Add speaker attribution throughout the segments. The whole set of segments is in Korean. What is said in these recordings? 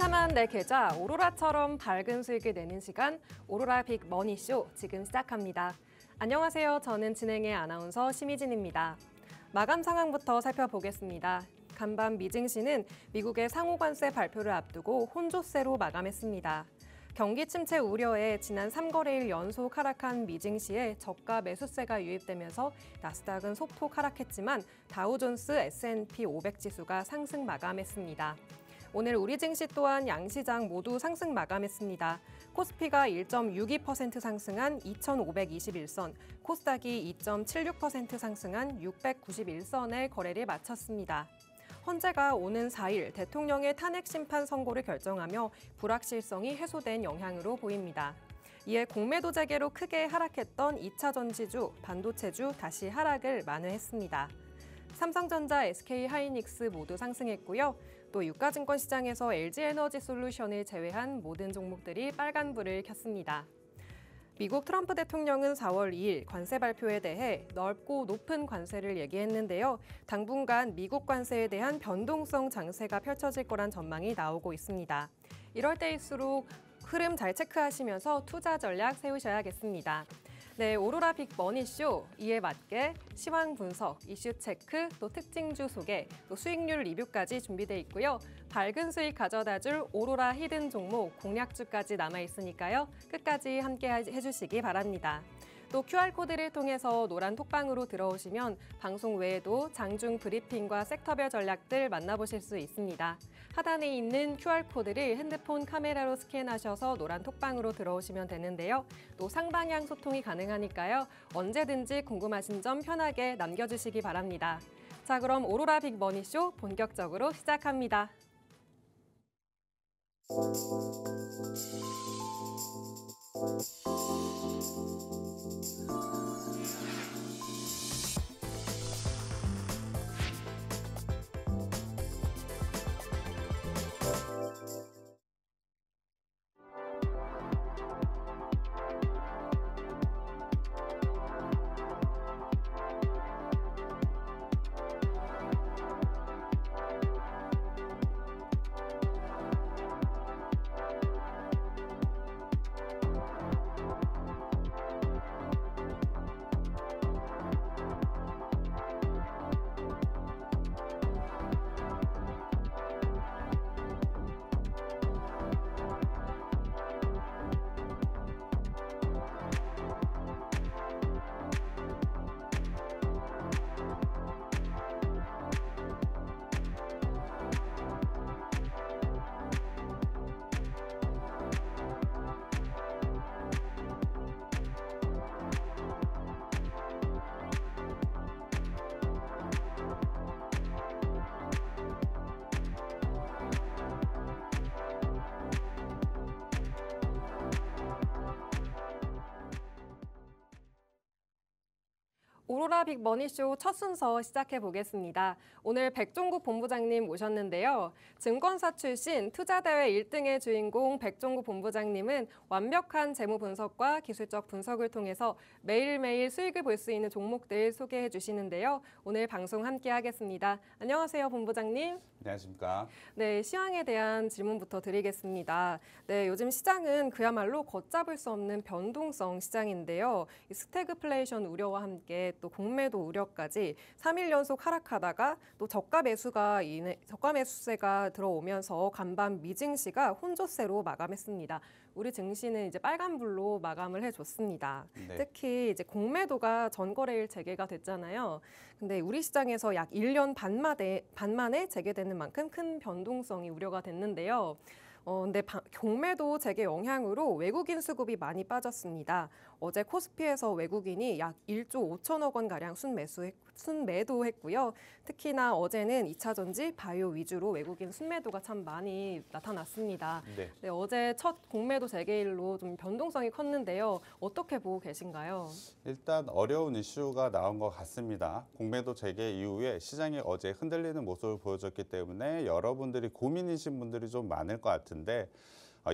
Speaker 1: 캄캄한 내 계좌 오로라처럼 밝은 수익을 내는 시간 오로라 빅 머니쇼 지금 시작합니다. 안녕하세요. 저는 진행의 아나운서 심희진입니다. 마감 상황부터 살펴보겠습니다. 간밤 미증시는 미국의 상호관세 발표를 앞두고 혼조세로 마감했습니다. 경기 침체 우려에 지난 3거래일 연속 하락한 미증시에 저가 매수세가 유입되면서 나스닥은 소폭 하락했지만 다우존스 S&P 500 지수가 상승 마감했습니다. 오늘 우리 증시 또한 양시장 모두 상승 마감했습니다. 코스피가 1.62% 상승한 2,521선, 코스닥이 2.76% 상승한 691선에 거래를 마쳤습니다. 헌재가 오는 4일 대통령의 탄핵 심판 선고를 결정하며 불확실성이 해소된 영향으로 보입니다. 이에 공매도 재개로 크게 하락했던 2차 전지주, 반도체주 다시 하락을 만회했습니다. 삼성전자, SK하이닉스 모두 상승했고요. 또 유가증권 시장에서 LG에너지솔루션을 제외한 모든 종목들이 빨간불을 켰습니다. 미국 트럼프 대통령은 4월 2일 관세 발표에 대해 넓고 높은 관세를 얘기했는데요. 당분간 미국 관세에 대한 변동성 장세가 펼쳐질 거란 전망이 나오고 있습니다. 이럴 때일수록 흐름 잘 체크하시면서 투자 전략 세우셔야겠습니다. 네, 오로라 빅 머니쇼, 이에 맞게 시황 분석, 이슈 체크, 또 특징주 소개, 또 수익률 리뷰까지 준비돼 있고요. 밝은 수익 가져다줄 오로라 히든 종목 공략주까지 남아있으니까요. 끝까지 함께 해주시기 바랍니다. 또 QR코드를 통해서 노란 톡방으로 들어오시면 방송 외에도 장중 브리핑과 섹터별 전략들 만나보실 수 있습니다. 하단에 있는 QR코드를 핸드폰 카메라로 스캔하셔서 노란 톡방으로 들어오시면 되는데요. 또 상방향 소통이 가능하니까요. 언제든지 궁금하신 점 편하게 남겨주시기 바랍니다. 자, 그럼 오로라 빅 머니쇼 본격적으로 시작합니다. 오로라 빅 머니쇼 첫 순서 시작해 보겠습니다. 오늘 백종국 본부장님 모셨는데요. 증권사 출신 투자대회 1등의 주인공 백종국 본부장님은 완벽한 재무 분석과 기술적 분석을 통해서 매일매일 수익을 볼 수 있는 종목들 소개해 주시는데요. 오늘 방송 함께 하겠습니다. 안녕하세요, 본부장님.
Speaker 2: 안녕하십니까.
Speaker 1: 네, 시황에 대한 질문부터 드리겠습니다. 네, 요즘 시장은 그야말로 걷잡을 수 없는 변동성 시장인데요. 이 스태그플레이션 우려와 함께 또 공매도 우려까지 3일 연속 하락하다가 또 저가 매수세가 들어오면서 간밤 미증시가 혼조세로 마감했습니다. 우리 증시는 이제 빨간불로 마감을 해줬습니다.
Speaker 2: 네.
Speaker 1: 특히 이제 공매도가 전거래일 재개가 됐잖아요. 근데 우리 시장에서 약 1년 반 만에 재개되는 만큼 큰 변동성이 우려가 됐는데요. 근데 공매도 재개 영향으로 외국인 수급이 많이 빠졌습니다. 어제 코스피에서 외국인이 약 1조 5천억 원가량 순매도했고요. 특히나 어제는 2차 전지, 바이오 위주로 외국인 순매도가 참 많이 나타났습니다.
Speaker 2: 네.
Speaker 1: 네, 어제 첫 공매도 재개일로 좀 변동성이 컸는데요. 어떻게 보고 계신가요?
Speaker 2: 일단 어려운 이슈가 나온 것 같습니다. 공매도 재개 이후에 시장이 어제 흔들리는 모습을 보여줬기 때문에 여러분들이 고민이신 분들이 좀 많을 것 같은데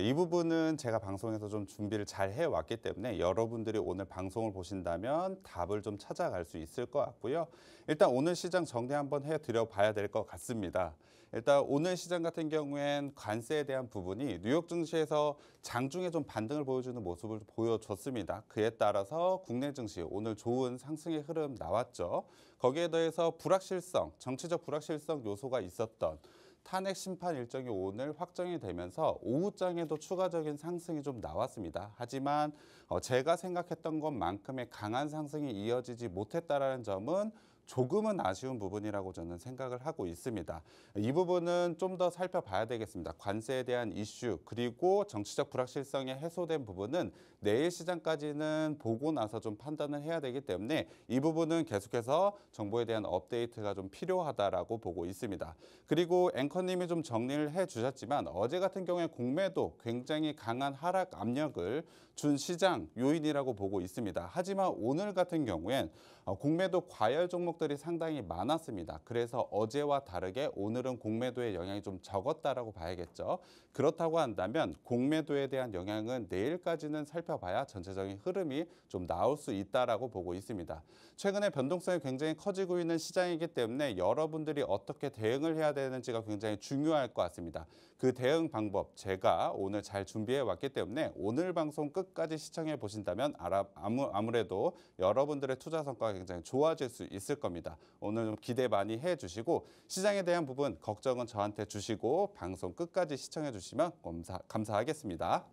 Speaker 2: 이 부분은 제가 방송에서 좀 준비를 잘 해왔기 때문에 여러분들이 오늘 방송을 보신다면 답을 좀 찾아갈 수 있을 것 같고요. 일단 오늘 시장 정리 한번 해드려 봐야 될 것 같습니다. 일단 오늘 시장 같은 경우엔 관세에 대한 부분이 뉴욕 증시에서 장중에 좀 반등을 보여주는 모습을 보여줬습니다. 그에 따라서 국내 증시 오늘 좋은 상승의 흐름 나왔죠. 거기에 더해서 불확실성, 정치적 불확실성 요소가 있었던 탄핵 심판 일정이 오늘 확정이 되면서 오후장에도 추가적인 상승이 좀 나왔습니다. 하지만 제가 생각했던 것만큼의 강한 상승이 이어지지 못했다라는 점은 조금은 아쉬운 부분이라고 저는 생각을 하고 있습니다. 이 부분은 좀 더 살펴봐야 되겠습니다. 관세에 대한 이슈 그리고 정치적 불확실성이 해소된 부분은 내일 시장까지는 보고 나서 좀 판단을 해야 되기 때문에 이 부분은 계속해서 정보에 대한 업데이트가 좀 필요하다라고 보고 있습니다. 그리고 앵커님이 좀 정리를 해주셨지만 어제 같은 경우에 공매도 굉장히 강한 하락 압력을 준 시장 요인이라고 보고 있습니다. 하지만 오늘 같은 경우엔 공매도 과열 종목들이 상당히 많았습니다. 그래서 어제와 다르게 오늘은 공매도의 영향이 좀 적었다라고 봐야겠죠. 그렇다고 한다면 공매도에 대한 영향은 내일까지는 살펴봐야 전체적인 흐름이 좀 나올 수 있다라고 보고 있습니다. 최근에 변동성이 굉장히 커지고 있는 시장이기 때문에 여러분들이 어떻게 대응을 해야 되는지가 굉장히 중요할 것 같습니다. 그 대응 방법 제가 오늘 잘 준비해 왔기 때문에 오늘 방송 끝까지 시청해 보신다면 아무래도 여러분들의 투자 성과가 굉장히 좋아질 수 있을 겁니다. 오늘 좀 기대 많이 해주시고 시장에 대한 부분 걱정은 저한테 주시고 방송 끝까지 시청해 주시면 감사하겠습니다.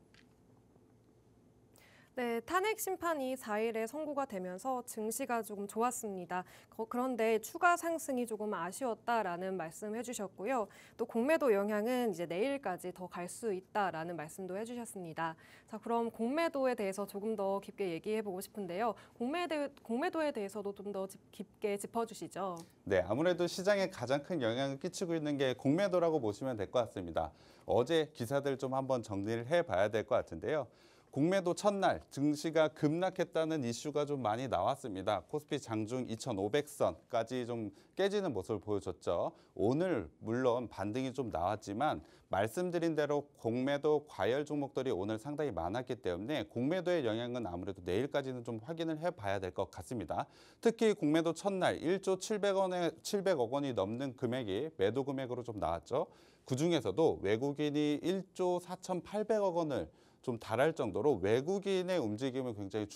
Speaker 1: 네, 탄핵 심판이 4일에 선고가 되면서 증시가 조금 좋았습니다. 그런데 추가 상승이 조금 아쉬웠다라는 말씀 해주셨고요. 또 공매도 영향은 이제 내일까지 더 갈 수 있다라는 말씀도 해주셨습니다. 자, 그럼 공매도에 대해서 조금 더 깊게 얘기해보고 싶은데요. 공매도에 대해서도 좀 더 깊게 짚어주시죠.
Speaker 2: 네, 아무래도 시장에 가장 큰 영향을 끼치고 있는 게 공매도라고 보시면 될 것 같습니다. 어제 기사들 좀 한번 정리를 해봐야 될 것 같은데요. 공매도 첫날 증시가 급락했다는 이슈가 좀 많이 나왔습니다. 코스피 장중 2,500선까지 좀 깨지는 모습을 보여줬죠. 오늘 물론 반등이 좀 나왔지만 말씀드린 대로 공매도 과열 종목들이 오늘 상당히 많았기 때문에 공매도의 영향은 아무래도 내일까지는 좀 확인을 해봐야 될 것 같습니다. 특히 공매도 첫날 1조 700억 원이 넘는 금액이 매도 금액으로 좀 나왔죠. 그중에서도 외국인이 1조 4,800억 원을 좀 달할 정도로 외국인의 움직임을 굉장히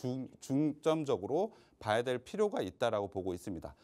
Speaker 2: 중점적으로 봐야 될 필요가 있다라고 보고 있습니다.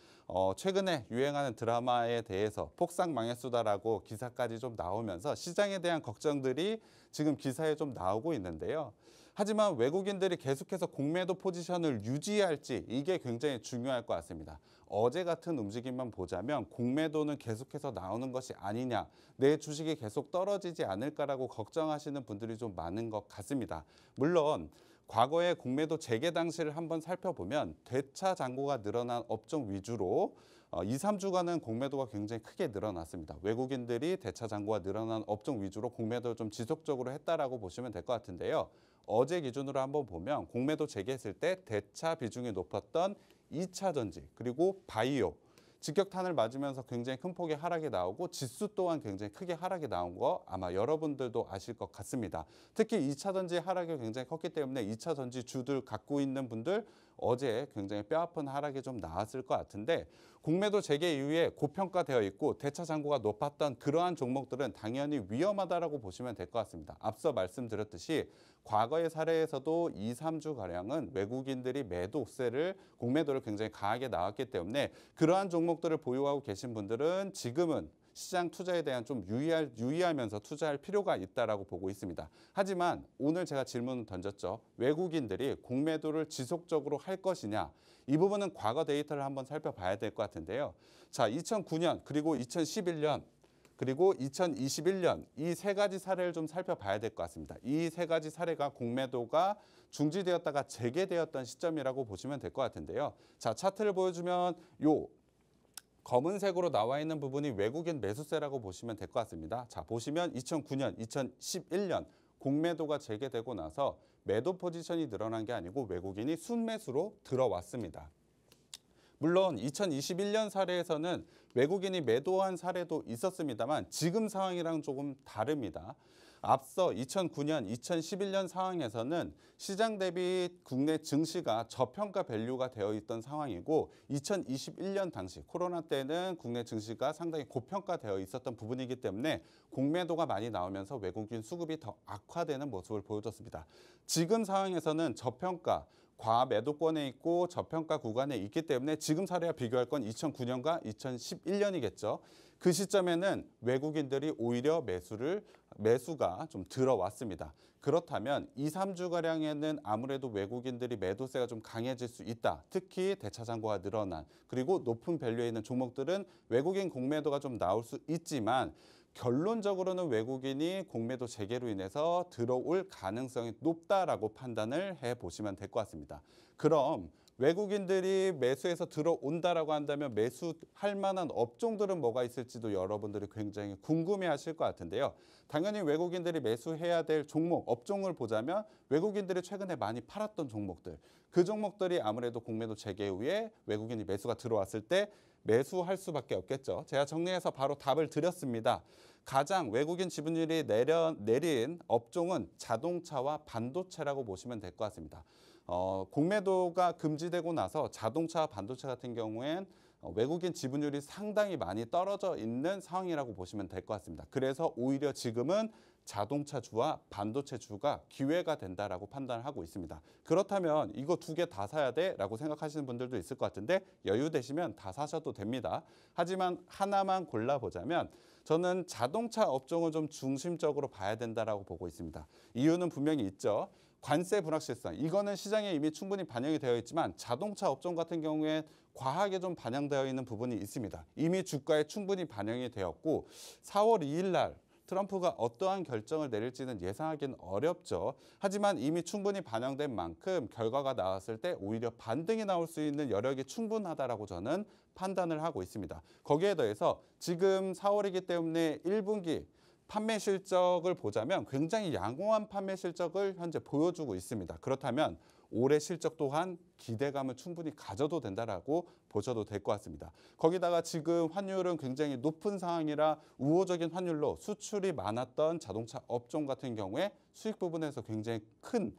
Speaker 2: 최근에 유행하는 드라마에 대해서 폭삭 망했수다라고 기사까지 좀 나오면서 시장에 대한 걱정들이 지금 기사에 좀 나오고 있는데요. 하지만 외국인들이 계속해서 공매도 포지션을 유지할지 이게 굉장히 중요할 것 같습니다. 어제 같은 움직임만 보자면 공매도는 계속해서 나오는 것이 아니냐, 내 주식이 계속 떨어지지 않을까라고 걱정하시는 분들이 좀 많은 것 같습니다. 물론 과거의 공매도 재개 당시를 한번 살펴보면 대차 잔고가 늘어난 업종 위주로 2, 3주간은 공매도가 굉장히 크게 늘어났습니다. 외국인들이 대차 잔고가 늘어난 업종 위주로 공매도를 좀 지속적으로 했다라고 보시면 될 것 같은데요. 어제 기준으로 한번 보면 공매도 재개했을 때 대차 비중이 높았던 2차 전지 그리고 바이오 직격탄을 맞으면서 굉장히 큰 폭의 하락이 나오고 지수 또한 굉장히 크게 하락이 나온 거 아마 여러분들도 아실 것 같습니다. 특히 2차 전지 하락이 굉장히 컸기 때문에 2차 전지 주들 갖고 있는 분들 어제 굉장히 뼈아픈 하락이 좀 나왔을 것 같은데 공매도 재개 이후에 고평가되어 있고 대차 잔고가 높았던 그러한 종목들은 당연히 위험하다라고 보시면 될 것 같습니다. 앞서 말씀드렸듯이 과거의 사례에서도 2, 3주가량은 외국인들이 매도세를 공매도를 굉장히 강하게 나왔기 때문에 그러한 종목들을 보유하고 계신 분들은 지금은 시장 투자에 대한 좀 유의하면서 투자할 필요가 있다라고 보고 있습니다. 하지만 오늘 제가 질문을 던졌죠. 외국인들이 공매도를 지속적으로 할 것이냐? 이 부분은 과거 데이터를 한번 살펴봐야 될 것 같은데요. 자, 2009년 그리고 2011년 그리고 2021년 이 세 가지 사례를 좀 살펴봐야 될 것 같습니다. 이 세 가지 사례가 공매도가 중지되었다가 재개되었던 시점이라고 보시면 될 것 같은데요. 자, 차트를 보여주면 요 검은색으로 나와 있는 부분이 외국인 매수세라고 보시면 될 것 같습니다. 자, 보시면 2009년, 2011년 공매도가 재개되고 나서 매도 포지션이 늘어난 게 아니고 외국인이 순매수로 들어왔습니다. 물론 2021년 사례에서는 외국인이 매도한 사례도 있었습니다만 지금 상황이랑 조금 다릅니다. 앞서 2009년, 2011년 상황에서는 시장 대비 국내 증시가 저평가 밸류가 되어 있던 상황이고 2021년 당시 코로나 때는 국내 증시가 상당히 고평가되어 있었던 부분이기 때문에 공매도가 많이 나오면서 외국인 수급이 더 악화되는 모습을 보여줬습니다. 지금 상황에서는 저평가, 과매도권에 있고 저평가 구간에 있기 때문에 지금 사례와 비교할 건 2009년과 2011년이겠죠. 그 시점에는 외국인들이 오히려 매수가 좀 들어왔습니다. 그렇다면 2, 3주가량에는 아무래도 외국인들이 매도세가 좀 강해질 수 있다. 특히 대차장고가 늘어난 그리고 높은 밸류에 있는 종목들은 외국인 공매도가 좀 나올 수 있지만 결론적으로는 외국인이 공매도 재개로 인해서 들어올 가능성이 높다라고 판단을 해보시면 될 것 같습니다. 그럼 외국인들이 매수해서 들어온다라고 한다면 매수할 만한 업종들은 뭐가 있을지도 여러분들이 굉장히 궁금해하실 것 같은데요. 당연히 외국인들이 매수해야 될 종목, 업종을 보자면 외국인들이 최근에 많이 팔았던 종목들, 그 종목들이 아무래도 공매도 재개 후에 외국인이 매수가 들어왔을 때 매수할 수밖에 없겠죠. 제가 정리해서 바로 답을 드렸습니다. 가장 외국인 지분율이 내린 업종은 자동차와 반도체라고 보시면 될 것 같습니다. 공매도가 금지되고 나서 자동차, 반도체 같은 경우엔 외국인 지분율이 상당히 많이 떨어져 있는 상황이라고 보시면 될 것 같습니다. 그래서 오히려 지금은 자동차주와 반도체주가 기회가 된다라고 판단을 하고 있습니다. 그렇다면 이거 두 개 다 사야 돼? 라고 생각하시는 분들도 있을 것 같은데 여유 되시면 다 사셔도 됩니다. 하지만 하나만 골라보자면 저는 자동차 업종을 좀 중심적으로 봐야 된다라고 보고 있습니다. 이유는 분명히 있죠. 관세 불확실성, 이거는 시장에 이미 충분히 반영이 되어 있지만 자동차 업종 같은 경우에 과하게 좀 반영되어 있는 부분이 있습니다. 이미 주가에 충분히 반영이 되었고 4월 2일 날 트럼프가 어떠한 결정을 내릴지는 예상하기는 어렵죠. 하지만 이미 충분히 반영된 만큼 결과가 나왔을 때 오히려 반등이 나올 수 있는 여력이 충분하다라고 저는 판단을 하고 있습니다. 거기에 더해서 지금 4월이기 때문에 1분기 판매 실적을 보자면 굉장히 양호한 판매 실적을 현재 보여주고 있습니다. 그렇다면 올해 실적 또한 기대감을 충분히 가져도 된다라고 보셔도 될 것 같습니다. 거기다가 지금 환율은 굉장히 높은 상황이라 우호적인 환율로 수출이 많았던 자동차 업종 같은 경우에 수익 부분에서 굉장히 큰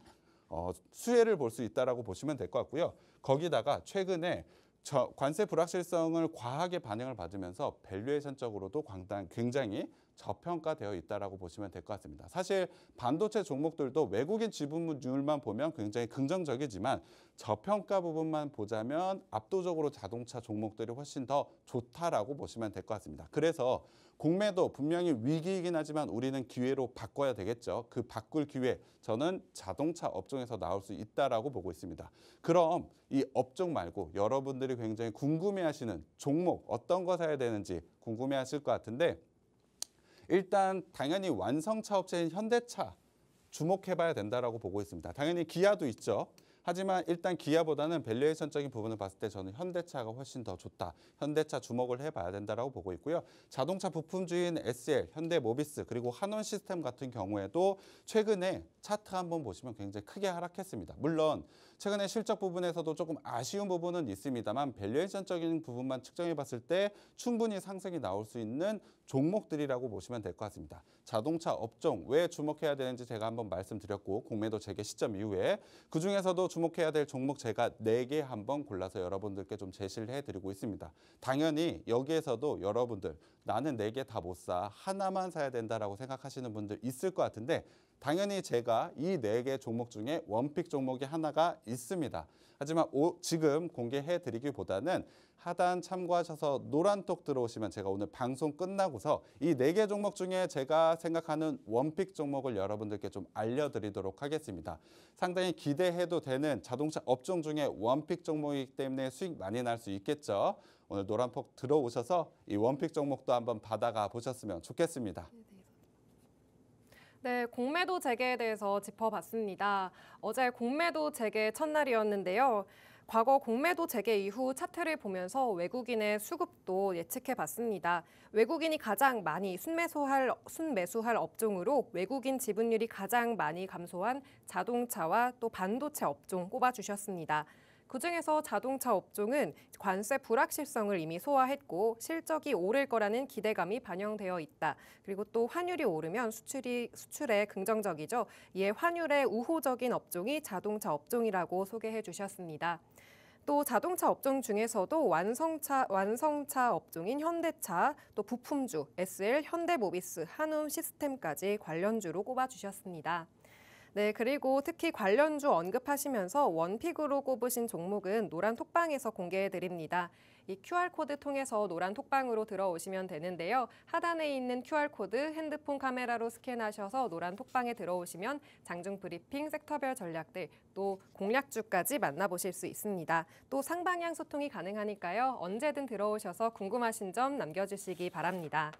Speaker 2: 수혜를 볼 수 있다라고 보시면 될 것 같고요. 거기다가 최근에 관세 불확실성을 과하게 반영을 받으면서 밸류에이션적으로도 굉장히 저평가되어 있다라고 보시면 될 것 같습니다. 사실 반도체 종목들도 외국인 지분율만 보면 굉장히 긍정적이지만 저평가 부분만 보자면 압도적으로 자동차 종목들이 훨씬 더 좋다라고 보시면 될 것 같습니다. 그래서 공매도 분명히 위기이긴 하지만 우리는 기회로 바꿔야 되겠죠. 그 바꿀 기회 저는 자동차 업종에서 나올 수 있다라고 보고 있습니다. 그럼 이 업종 말고 여러분들이 굉장히 궁금해하시는 종목 어떤 거 사야 되는지 궁금해하실 것 같은데 일단 당연히 완성차 업체인 현대차 주목해봐야 된다라고 보고 있습니다. 당연히 기아도 있죠. 하지만 일단 기아보다는 밸류에이션적인 부분을 봤을 때 저는 현대차가 훨씬 더 좋다. 현대차 주목을 해봐야 된다라고 보고 있고요. 자동차 부품주인 SL, 현대모비스 그리고 한원시스템 같은 경우에도 최근에 차트 한번 보시면 굉장히 크게 하락했습니다. 물론 최근에 실적 부분에서도 조금 아쉬운 부분은 있습니다만 밸류에이션적인 부분만 측정해 봤을 때 충분히 상승이 나올 수 있는 종목들이라고 보시면 될 것 같습니다. 자동차 업종 왜 주목해야 되는지 제가 한번 말씀드렸고 공매도 재개 시점 이후에 그중에서도 주목해야 될 종목 제가 4개 한번 골라서 여러분들께 좀 제시를 해드리고 있습니다. 당연히 여기에서도 여러분들 나는 4개 다 못 사, 하나만 사야 된다라고 생각하시는 분들 있을 것 같은데 당연히 제가 이 4개 종목 중에 원픽 종목이 하나가 있습니다. 하지만 지금 공개해드리기보다는 하단 참고하셔서 노란톡 들어오시면 제가 오늘 방송 끝나고서 이 4개 종목 중에 제가 생각하는 원픽 종목을 여러분들께 좀 알려드리도록 하겠습니다. 상당히 기대해도 되는 자동차 업종 중에 원픽 종목이기 때문에 수익 많이 날 수 있겠죠. 오늘 노란톡 들어오셔서 이 원픽 종목도 한번 받아가 보셨으면 좋겠습니다.
Speaker 1: 네, 공매도 재개에 대해서 짚어봤습니다. 어제 공매도 재개 첫날이었는데요. 과거 공매도 재개 이후 차트를 보면서 외국인의 수급도 예측해봤습니다. 외국인이 가장 많이 순매수할 업종으로 외국인 지분율이 가장 많이 감소한 자동차와 또 반도체 업종 꼽아주셨습니다. 그중에서 자동차 업종은 관세 불확실성을 이미 소화했고 실적이 오를 거라는 기대감이 반영되어 있다. 그리고 또 환율이 오르면 수출에 긍정적이죠. 이에 환율에 우호적인 업종이 자동차 업종이라고 소개해 주셨습니다. 또 자동차 업종 중에서도 완성차 업종인 현대차, 또 부품주, SL, 현대모비스, 한움 시스템까지 관련주로 꼽아주셨습니다. 네, 그리고 특히 관련주 언급하시면서 원픽으로 꼽으신 종목은 노란 톡방에서 공개해 드립니다. 이 QR코드 통해서 노란 톡방으로 들어오시면 되는데요. 하단에 있는 QR코드 핸드폰 카메라로 스캔하셔서 노란 톡방에 들어오시면 장중 브리핑, 섹터별 전략들, 또 공략주까지 만나보실 수 있습니다. 또 상방향 소통이 가능하니까요. 언제든 들어오셔서 궁금하신 점 남겨주시기 바랍니다.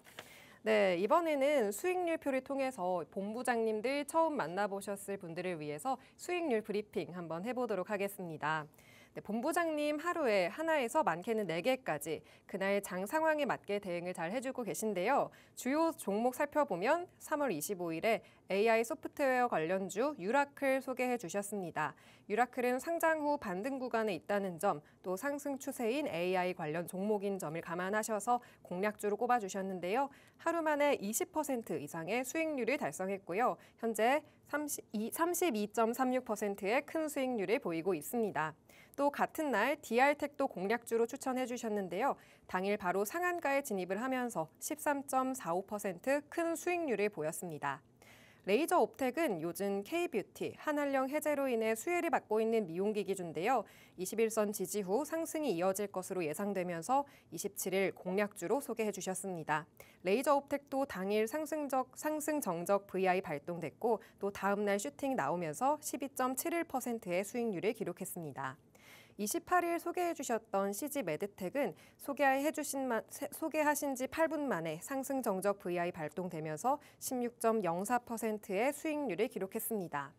Speaker 1: 네, 이번에는 수익률표를 통해서 본부장님들 처음 만나보셨을 분들을 위해서 수익률 브리핑 한번 해보도록 하겠습니다. 네, 본부장님 하루에 하나에서 많게는 4개까지 그날 장 상황에 맞게 대응을 잘 해주고 계신데요. 주요 종목 살펴보면 3월 25일에 AI 소프트웨어 관련주 유라클 소개해 주셨습니다. 유라클은 상장 후 반등 구간에 있다는 점, 또 상승 추세인 AI 관련 종목인 점을 감안하셔서 공략주로 꼽아주셨는데요. 하루 만에 20% 이상의 수익률을 달성했고요. 현재 32.36%의 큰 수익률을 보이고 있습니다. 또 같은 날 DR텍도 공략주로 추천해 주셨는데요. 당일 바로 상한가에 진입을 하면서 13.45% 큰 수익률을 보였습니다. 레이저 옵텍은 요즘 K뷰티, 한한령 해제로 인해 수혜를 받고 있는 미용기기주인데요. 21선 지지 후 상승이 이어질 것으로 예상되면서 27일 공략주로 소개해 주셨습니다. 레이저 옵텍도 당일 상승 정적 VI 발동됐고 또 다음 날 슈팅 나오면서 12.71%의 수익률을 기록했습니다. 28일 소개해 주셨던 CG 메드텍은 소개하신 지 8분 만에 상승 정적 VI 발동되면서 16.04%의 수익률을 기록했습니다.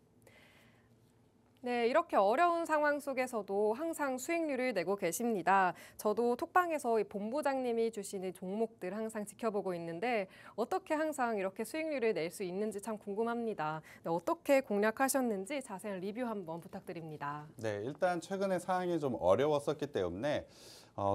Speaker 1: 네, 이렇게 어려운 상황 속에서도 항상 수익률을 내고 계십니다. 저도 톡방에서 이 본부장님이 주시는 종목들 항상 지켜보고 있는데 어떻게 항상 이렇게 수익률을 낼 수 있는지 참 궁금합니다. 네, 어떻게 공략하셨는지 자세한 리뷰 한번 부탁드립니다.
Speaker 2: 네, 일단 최근에 상황이 좀 어려웠었기 때문에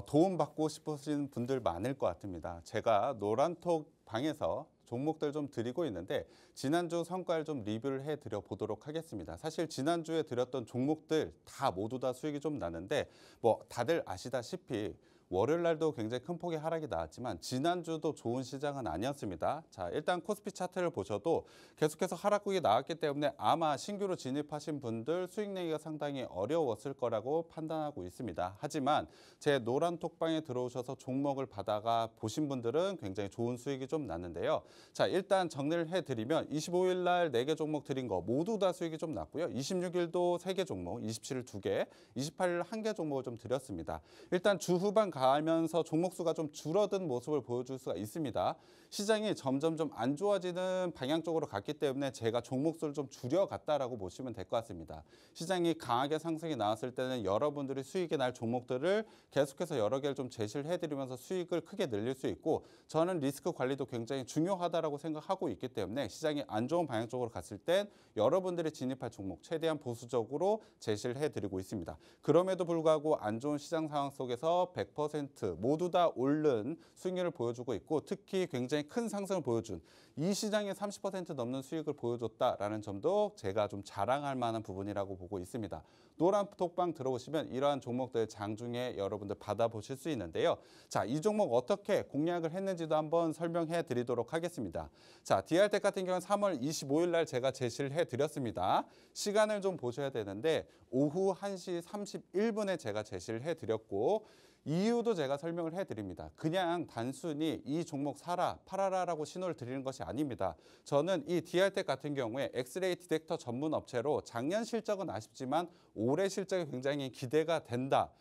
Speaker 2: 도움받고 싶으신 분들 많을 것 같습니다. 제가 노란톡 방에서 종목들 좀 드리고 있는데 지난주 성과를 좀 리뷰를 해드려 보도록 하겠습니다. 사실 지난주에 드렸던 종목들 다 모두 다 수익이 좀 나는데 뭐 다들 아시다시피 월요일 날도 굉장히 큰 폭의 하락이 나왔지만 지난주도 좋은 시장은 아니었습니다. 자, 일단 코스피 차트를 보셔도 계속해서 하락국이 나왔기 때문에 아마 신규로 진입하신 분들 수익 내기가 상당히 어려웠을 거라고 판단하고 있습니다. 하지만 제 노란 톡방에 들어오셔서 종목을 받아가 보신 분들은 굉장히 좋은 수익이 좀 났는데요. 자, 일단 정리를 해드리면 25일 날 4개 종목 드린 거 모두 다 수익이 좀 났고요. 26일도 3개 종목, 27일 2개, 28일 1개 종목을 좀 드렸습니다. 일단 주 후반 가면서 종목 수가 좀 줄어든 모습을 보여줄 수가 있습니다. 시장이 점점 좀 안 좋아지는 방향 쪽으로 갔기 때문에 제가 종목 수를 좀 줄여갔다라고 보시면 될 것 같습니다. 시장이 강하게 상승이 나왔을 때는 여러분들이 수익이 날 종목들을 계속해서 여러 개를 좀 제시를 해드리면서 수익을 크게 늘릴 수 있고 저는 리스크 관리도 굉장히 중요하다라고 생각하고 있기 때문에 시장이 안 좋은 방향 쪽으로 갔을 땐 여러분들이 진입할 종목 최대한 보수적으로 제시를 해드리고 있습니다. 그럼에도 불구하고 안 좋은 시장 상황 속에서 100% 모두 다 오른 수익률을 보여주고 있고 특히 굉장히 큰 상승을 보여준 이 시장에 30% 넘는 수익을 보여줬다라는 점도 제가 좀 자랑할 만한 부분이라고 보고 있습니다. 노란 톡방 들어오시면 이러한 종목들 장중에 여러분들 받아보실 수 있는데요. 자, 이 종목 어떻게 공략을 했는지도 한번 설명해 드리도록 하겠습니다. 자, DR텍 같은 경우는 3월 25일 날 제가 제시를 해드렸습니다. 시간을 좀 보셔야 되는데 오후 1시 31분에 제가 제시를 해드렸고 이유도 제가 설명을 해드립니다. 그냥 단순히 이 종목 사라, 팔아라라고 신호를 드리는 것이 아닙니다. 저는 이 DR텍 같은 경우에 엑스레이 디텍터 전문 업체로 작년 실적은 아쉽지만 올해 실적이 굉장히 기대가 된다.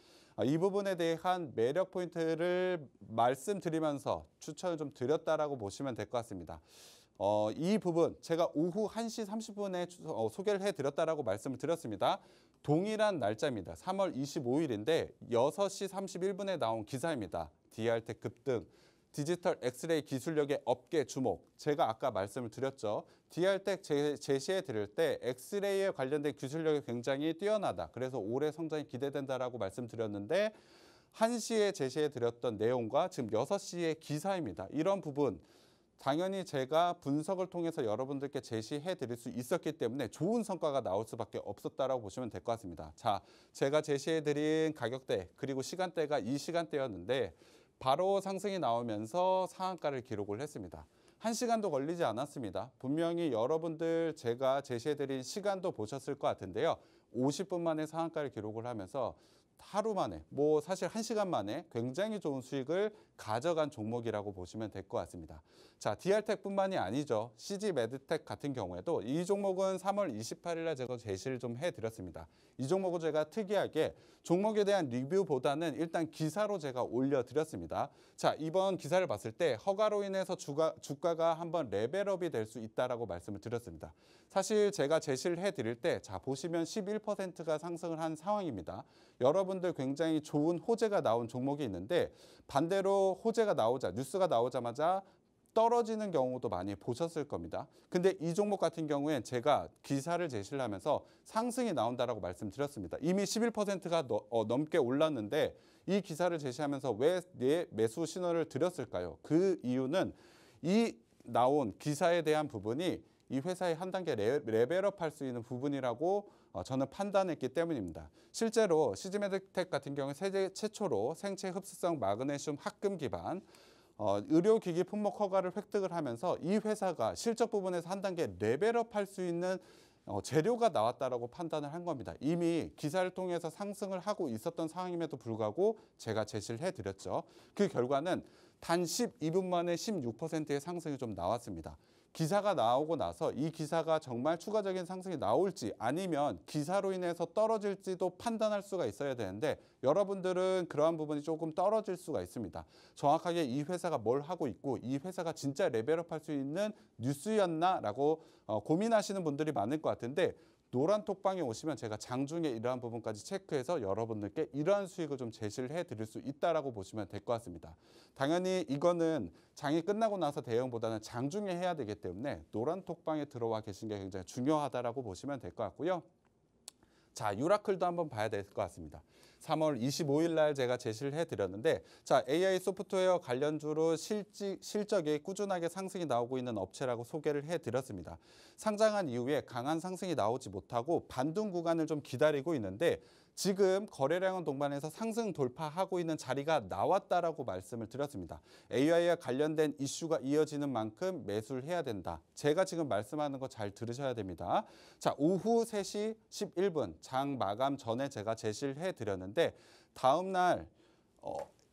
Speaker 2: 이 부분에 대한 매력 포인트를 말씀드리면서 추천을 좀 드렸다라고 보시면 될 것 같습니다. 이 부분 제가 오후 1시 30분에 소개를 해드렸다라고 말씀을 드렸습니다. 동일한 날짜입니다. 3월 25일인데 6시 31분에 나온 기사입니다. DR텍 급등. 디지털 엑스레이 기술력의 업계 주목. 제가 아까 말씀을 드렸죠. DR텍 제시해 드릴 때 엑스레이에 관련된 기술력이 굉장히 뛰어나다. 그래서 올해 성장이 기대된다라고 말씀드렸는데 1시에 제시해 드렸던 내용과 지금 6시의 기사입니다. 이런 부분 당연히 제가 분석을 통해서 여러분들께 제시해 드릴 수 있었기 때문에 좋은 성과가 나올 수밖에 없었다라고 보시면 될 것 같습니다. 자, 제가 제시해 드린 가격대 그리고 시간대가 이 시간대였는데 바로 상승이 나오면서 상한가를 기록을 했습니다. 1시간도 걸리지 않았습니다. 분명히 여러분들 제가 제시해드린 시간도 보셨을 것 같은데요. 50분 만에 상한가를 기록을 하면서 하루 만에, 사실 1시간 만에 굉장히 좋은 수익을 가져간 종목이라고 보시면 될 것 같습니다. 자, DR텍뿐만이 아니죠. CG메드텍 같은 경우에도 이 종목은 3월 28일 날 제가 제시를 좀 해드렸습니다. 이 종목은 제가 특이하게 종목에 대한 리뷰보다는 일단 기사로 제가 올려드렸습니다. 자, 이번 기사를 봤을 때 허가로 인해서 주가가 한번 레벨업이 될 수 있다라고 말씀을 드렸습니다. 사실 제가 제시를 해드릴 때, 자, 보시면 11%가 상승을 한 상황입니다. 여러분들 굉장히 좋은 호재가 나온 종목이 있는데 반대로 호재가 나오자, 뉴스가 나오자마자 떨어지는 경우도 많이 보셨을 겁니다. 근데 이 종목 같은 경우엔 제가 기사를 제시를 하면서 상승이 나온다라고 말씀드렸습니다. 이미 11%가 넘게 올랐는데 이 기사를 제시하면서 왜 매수 신호를 드렸을까요? 그 이유는 이 나온 기사에 대한 부분이 이 회사의 한 단계 레벨업 할 수 있는 부분이라고 저는 판단했기 때문입니다. 실제로 CG메드텍 같은 경우에 세계 최초로 생체 흡수성 마그네슘 합금 기반 의료기기 품목 허가를 획득을 하면서 이 회사가 실적 부분에서 한 단계 레벨업 할 수 있는 재료가 나왔다라고 판단을 한 겁니다. 이미 기사를 통해서 상승을 하고 있었던 상황임에도 불구하고 제가 제시를 해드렸죠. 그 결과는 단 12분 만에 16%의 상승이 좀 나왔습니다. 기사가 나오고 나서 이 기사가 정말 추가적인 상승이 나올지 아니면 기사로 인해서 떨어질지도 판단할 수가 있어야 되는데 여러분들은 그러한 부분이 조금 떨어질 수가 있습니다. 정확하게 이 회사가 뭘 하고 있고 이 회사가 진짜 레벨업 할 수 있는 뉴스였나라고 고민하시는 분들이 많을 것 같은데 노란톡방에 오시면 제가 장중에 이러한 부분까지 체크해서 여러분들께 이러한 수익을 좀 제시를 해드릴 수 있다라고 보시면 될 것 같습니다. 당연히 이거는 장이 끝나고 나서 대응보다는 장중에 해야 되기 때문에 노란톡방에 들어와 계신 게 굉장히 중요하다라고 보시면 될 것 같고요. 자, 유라클도 한번 봐야 될 것 같습니다. 3월 25일 날 제가 제시를 해드렸는데 자, AI 소프트웨어 관련주로 실적이 꾸준하게 상승이 나오고 있는 업체라고 소개를 해드렸습니다. 상장한 이후에 강한 상승이 나오지 못하고 반등 구간을 좀 기다리고 있는데 지금 거래량은 동반해서 상승 돌파하고 있는 자리가 나왔다라고 말씀을 드렸습니다. AI와 관련된 이슈가 이어지는 만큼 매수를 해야 된다. 제가 지금 말씀하는 거 잘 들으셔야 됩니다. 자, 오후 3시 11분 장 마감 전에 제가 제시를 해드렸는데 다음 날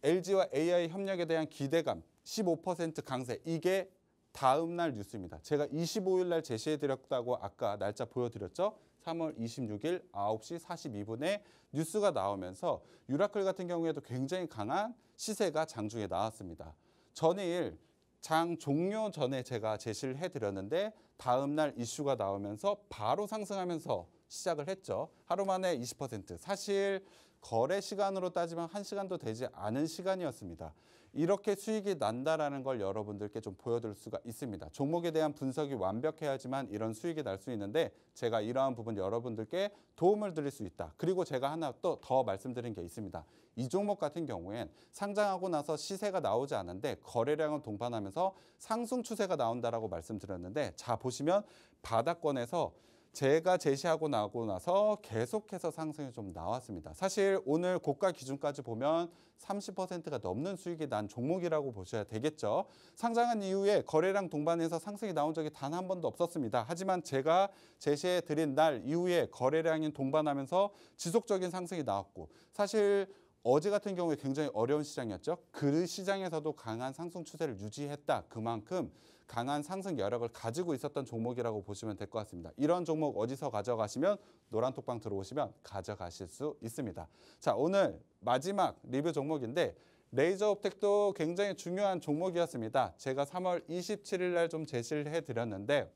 Speaker 2: LG와 AI 협력에 대한 기대감 15% 강세 이게 다음 날 뉴스입니다. 제가 25일 날 제시해드렸다고 아까 날짜 보여드렸죠. 3월 26일 9시 42분에 뉴스가 나오면서 유라클 같은 경우에도 굉장히 강한 시세가 장중에 나왔습니다. 전일 장 종료 전에 제가 제시를 해드렸는데 다음 날 이슈가 나오면서 바로 상승하면서 시작을 했죠. 하루 만에 20%. 사실 거래 시간으로 따지면 1시간도 되지 않은 시간이었습니다. 이렇게 수익이 난다라는 걸 여러분들께 좀 보여드릴 수가 있습니다. 종목에 대한 분석이 완벽해야지만 이런 수익이 날 수 있는데 제가 이러한 부분 여러분들께 도움을 드릴 수 있다. 그리고 제가 하나 또 더 말씀드린 게 있습니다. 이 종목 같은 경우엔 상장하고 나서 시세가 나오지 않은데 거래량은 동반하면서 상승 추세가 나온다라고 말씀드렸는데 자 보시면 바닥권에서 제가 제시하고 나고 나서 계속해서 상승이 좀 나왔습니다. 사실 오늘 고가 기준까지 보면 30%가 넘는 수익이 난 종목이라고 보셔야 되겠죠. 상장한 이후에 거래량 동반해서 상승이 나온 적이 단 한 번도 없었습니다. 하지만 제가 제시해 드린 날 이후에 거래량이 동반하면서 지속적인 상승이 나왔고 사실 어제 같은 경우에 굉장히 어려운 시장이었죠. 그 시장에서도 강한 상승 추세를 유지했다. 그만큼 강한 상승 여력을 가지고 있었던 종목이라고 보시면 될 것 같습니다. 이런 종목 어디서 가져가시면 노란톡방 들어오시면 가져가실 수 있습니다. 자, 오늘 마지막 리뷰 종목인데 레이저옵텍도 굉장히 중요한 종목이었습니다. 제가 3월 27일 날 좀 제시를 해드렸는데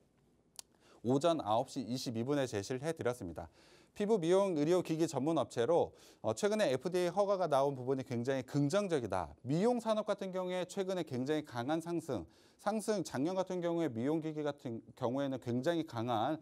Speaker 2: 오전 9시 22분에 제시를 해드렸습니다. 피부 미용 의료기기 전문 업체로 최근에 FDA 허가가 나온 부분이 굉장히 긍정적이다. 미용 산업 같은 경우에 최근에 굉장히 강한 상승, 작년 같은 경우에 미용기기 같은 경우에는 굉장히 강한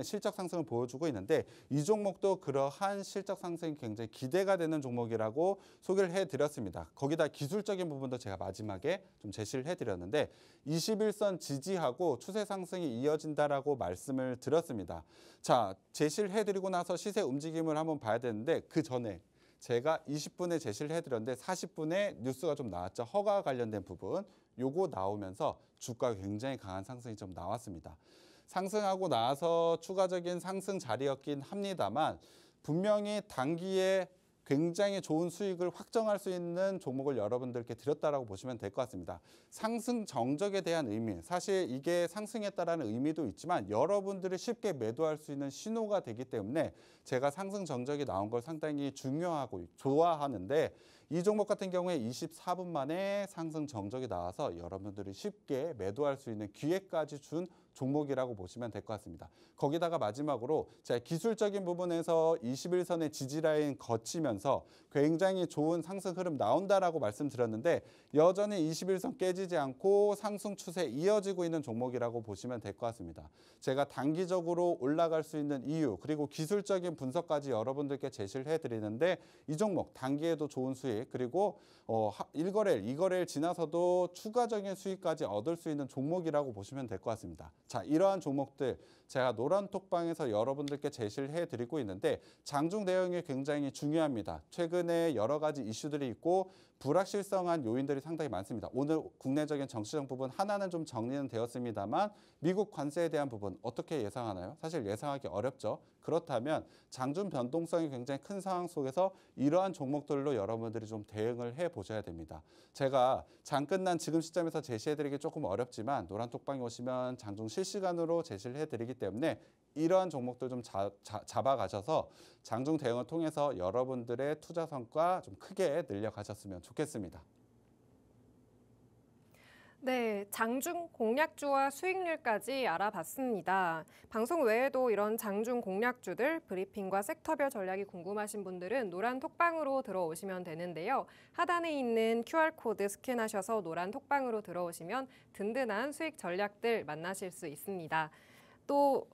Speaker 2: 실적 상승을 보여주고 있는데 이 종목도 그러한 실적 상승이 굉장히 기대가 되는 종목이라고 소개를 해드렸습니다. 거기다 기술적인 부분도 제가 마지막에 좀 제시를 해드렸는데 21선 지지하고 추세 상승이 이어진다라고 말씀을 드렸습니다. 자, 제시를 해드리고 나서 시세 움직임을 한번 봐야 되는데 그 전에 제가 20분에 제시를 해드렸는데 40분에 뉴스가 좀 나왔죠. 허가 관련된 부분. 요거 나오면서 주가가 굉장히 강한 상승이 좀 나왔습니다. 상승하고 나서 추가적인 상승 자리였긴 합니다만 분명히 단기에 굉장히 좋은 수익을 확정할 수 있는 종목을 여러분들께 드렸다라고 보시면 될 것 같습니다. 상승 정적에 대한 의미, 사실 이게 상승했다라는 의미도 있지만 여러분들이 쉽게 매도할 수 있는 신호가 되기 때문에 제가 상승 정적이 나온 걸 상당히 중요하고 좋아하는데 이 종목 같은 경우에 24분 만에 상승 정적이 나와서 여러분들이 쉽게 매도할 수 있는 기회까지 준 종목이라고 보시면 될 것 같습니다. 거기다가 마지막으로 제가 기술적인 부분에서 21선의 지지라인 거치면서 굉장히 좋은 상승 흐름 나온다라고 말씀드렸는데 여전히 21선 깨지지 않고 상승 추세 이어지고 있는 종목이라고 보시면 될 것 같습니다. 제가 단기적으로 올라갈 수 있는 이유 그리고 기술적인 분석까지 여러분들께 제시를 해드리는데 이 종목 단기에도 좋은 수익 그리고 1거래일, 2거래일 지나서도 추가적인 수익까지 얻을 수 있는 종목이라고 보시면 될 것 같습니다. 자, 이러한 종목들 제가 노란톡방에서 여러분들께 제시를 해드리고 있는데 장중 대응이 굉장히 중요합니다. 최근에 여러 가지 이슈들이 있고 불확실성한 요인들이 상당히 많습니다. 오늘 국내적인 정치적 부분 하나는 좀 정리는 되었습니다만 미국 관세에 대한 부분 어떻게 예상하나요? 사실 예상하기 어렵죠. 그렇다면 장중 변동성이 굉장히 큰 상황 속에서 이러한 종목들로 여러분들이 좀 대응을 해보셔야 됩니다. 제가 장 끝난 지금 시점에서 제시해드리기 조금 어렵지만 노란톡방에 오시면 장중 실시간으로 제시를 해드리기 때문에 이러한 종목들 좀 잡아가셔서 장중 대응을 통해서 여러분들의 투자 성과 좀 크게 늘려가셨으면 좋겠습니다.
Speaker 1: 네, 장중 공략주와 수익률까지 알아봤습니다. 방송 외에도 이런 장중 공략주들, 브리핑과 섹터별 전략이 궁금하신 분들은 노란 톡방으로 들어오시면 되는데요. 하단에 있는 QR코드 스캔하셔서 노란 톡방으로 들어오시면 든든한 수익 전략들 만나실 수 있습니다. 또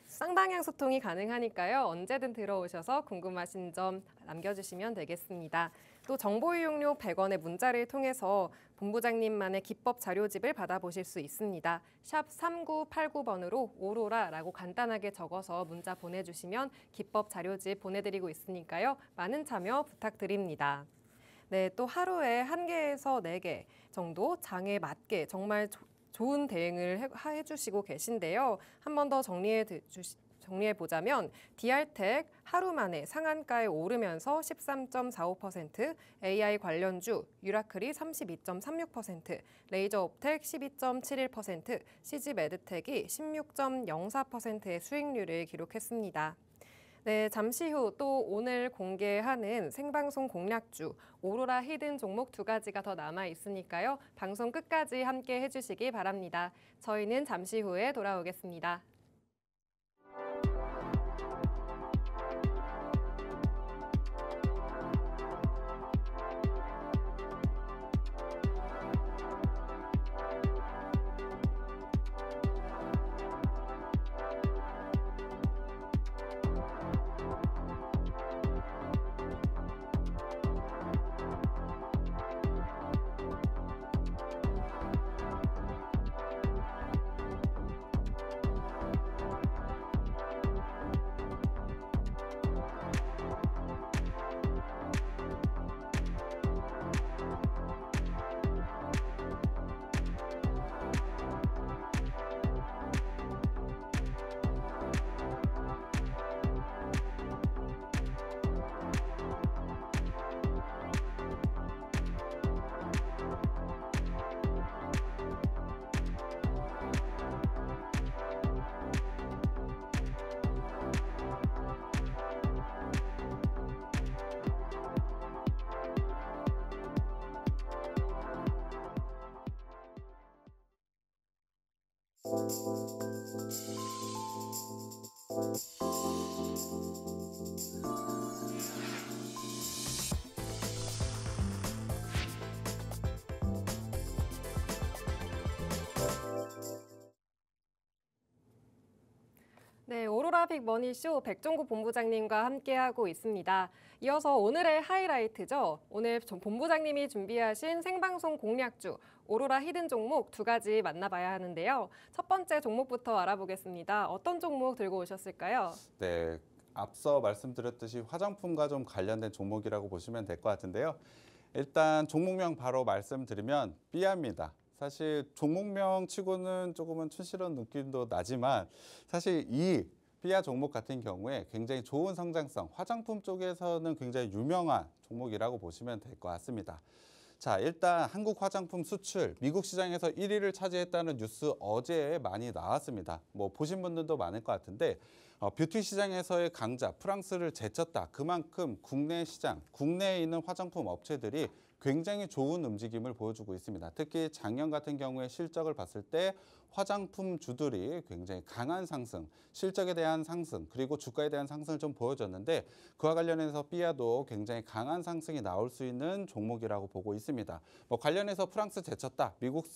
Speaker 1: 쌍방향 소통이 가능하니까요. 언제든 들어오셔서 궁금하신 점 남겨주시면 되겠습니다. 또 정보 이용료 100원의 문자를 통해서 본부장님만의 기법 자료집을 받아보실 수 있습니다. 샵 3989번으로 오로라라고 간단하게 적어서 문자 보내주시면 기법 자료집 보내드리고 있으니까요. 많은 참여 부탁드립니다. 네, 또 하루에 1개에서 4개 정도 장에 맞게 정말 좋은 대응을 해주시고 계신데요. 한 번 더 정리해보자면 디알텍 하루 만에 상한가에 오르면서 13.45%, AI 관련주 유라클이 32.36%, 레이저옵텍 12.71%, CG메드텍이 16.04%의 수익률을 기록했습니다. 네, 잠시 후 또 오늘 공개하는 생방송 공략주 오로라 히든 종목 2가지가 더 남아 있으니까요. 방송 끝까지 함께 해주시기 바랍니다. 저희는 잠시 후에 돌아오겠습니다. 네, 오로라 빅머니쇼 백종구 본부장님과 함께하고 있습니다. 이어서 오늘의 하이라이트죠. 오늘 본부장님이 준비하신 생방송 공략주, 오로라 히든 종목 두 가지 만나봐야 하는데요. 첫 번째 종목부터 알아보겠습니다. 어떤 종목 들고 오셨을까요?
Speaker 2: 네, 앞서 말씀드렸듯이 화장품과 좀 관련된 종목이라고 보시면 될 것 같은데요. 일단 종목명 바로 말씀드리면 삐아입니다. 사실 종목명 치고는 조금은 촌스러운 느낌도 나지만 사실 이 삐아 종목 같은 경우에 굉장히 좋은 성장성, 화장품 쪽에서는 굉장히 유명한 종목이라고 보시면 될 것 같습니다. 자, 일단 한국 화장품 수출 미국 시장에서 1위를 차지했다는 뉴스 어제 많이 나왔습니다. 뭐 보신 분들도 많을 것 같은데 뷰티 시장에서의 강자 프랑스를 제쳤다. 그만큼 국내 시장, 국내에 있는 화장품 업체들이 굉장히 좋은 움직임을 보여주고 있습니다. 특히 작년 같은 경우에 실적을 봤을 때 화장품 주들이 굉장히 강한 상승, 실적에 대한 상승, 그리고 주가에 대한 상승을 좀 보여줬는데 그와 관련해서 삐아도 굉장히 강한 상승이 나올 수 있는 종목이라고 보고 있습니다. 뭐 관련해서 프랑스 제쳤다, 미국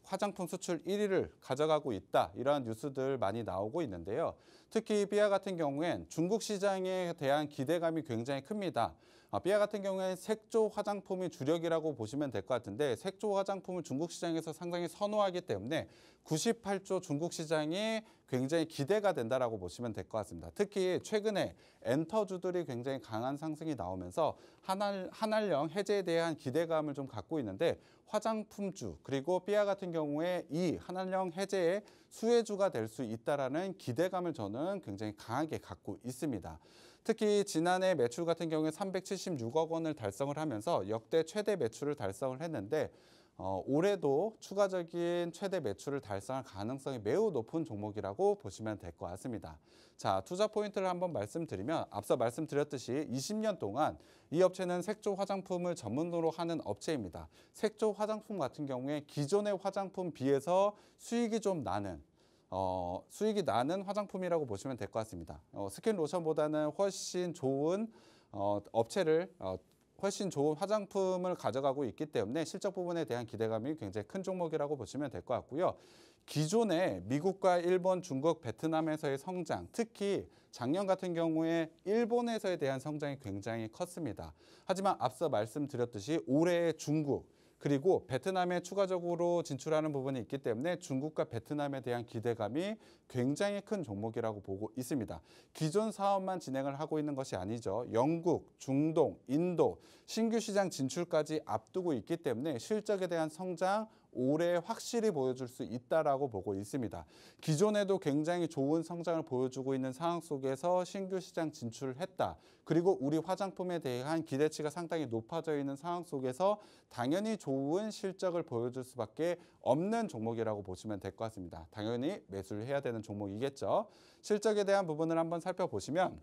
Speaker 2: 화장품 수출 1위를 가져가고 있다. 이러한 뉴스들 많이 나오고 있는데요. 특히 삐아 같은 경우엔 중국 시장에 대한 기대감이 굉장히 큽니다. 삐아 같은 경우에 색조 화장품이 주력이라고 보시면 될 것 같은데 색조 화장품을 중국 시장에서 상당히 선호하기 때문에 98조 중국 시장이 굉장히 기대가 된다라고 보시면 될 것 같습니다. 특히 최근에 엔터주들이 굉장히 강한 상승이 나오면서 한알령 해제에 대한 기대감을 좀 갖고 있는데 화장품주 그리고 삐아 같은 경우에 이 한알령 해제의 수혜주가 될 수 있다라는 기대감을 저는 굉장히 강하게 갖고 있습니다. 특히 지난해 매출 같은 경우에 376억 원을 달성을 하면서 역대 최대 매출을 달성을 했는데 올해도 추가적인 최대 매출을 달성할 가능성이 매우 높은 종목이라고 보시면 될 것 같습니다. 자, 투자 포인트를 한번 말씀드리면 앞서 말씀드렸듯이 20년 동안 이 업체는 색조 화장품을 전문으로 하는 업체입니다. 색조 화장품 같은 경우에 기존의 화장품 비해서 수익이 나는 화장품이라고 보시면 될 것 같습니다. 스킨 로션보다는 훨씬 좋은 훨씬 좋은 화장품을 가져가고 있기 때문에 실적 부분에 대한 기대감이 굉장히 큰 종목이라고 보시면 될 것 같고요. 기존에 미국과 일본, 중국, 베트남에서의 성장, 특히 작년 같은 경우에 일본에서에 대한 성장이 굉장히 컸습니다. 하지만 앞서 말씀드렸듯이 올해 중국, 그리고 베트남에 추가적으로 진출하는 부분이 있기 때문에 중국과 베트남에 대한 기대감이 굉장히 큰 종목이라고 보고 있습니다. 기존 사업만 진행을 하고 있는 것이 아니죠. 영국, 중동, 인도 신규 시장 진출까지 앞두고 있기 때문에 실적에 대한 성장 올해 확실히 보여줄 수 있다라고 보고 있습니다. 기존에도 굉장히 좋은 성장을 보여주고 있는 상황 속에서 신규 시장 진출을 했다. 그리고 우리 화장품에 대한 기대치가 상당히 높아져 있는 상황 속에서 당연히 좋은 실적을 보여줄 수밖에 없는 종목이라고 보시면 될 것 같습니다. 당연히 매수를 해야 되는 종목이겠죠. 실적에 대한 부분을 한번 살펴보시면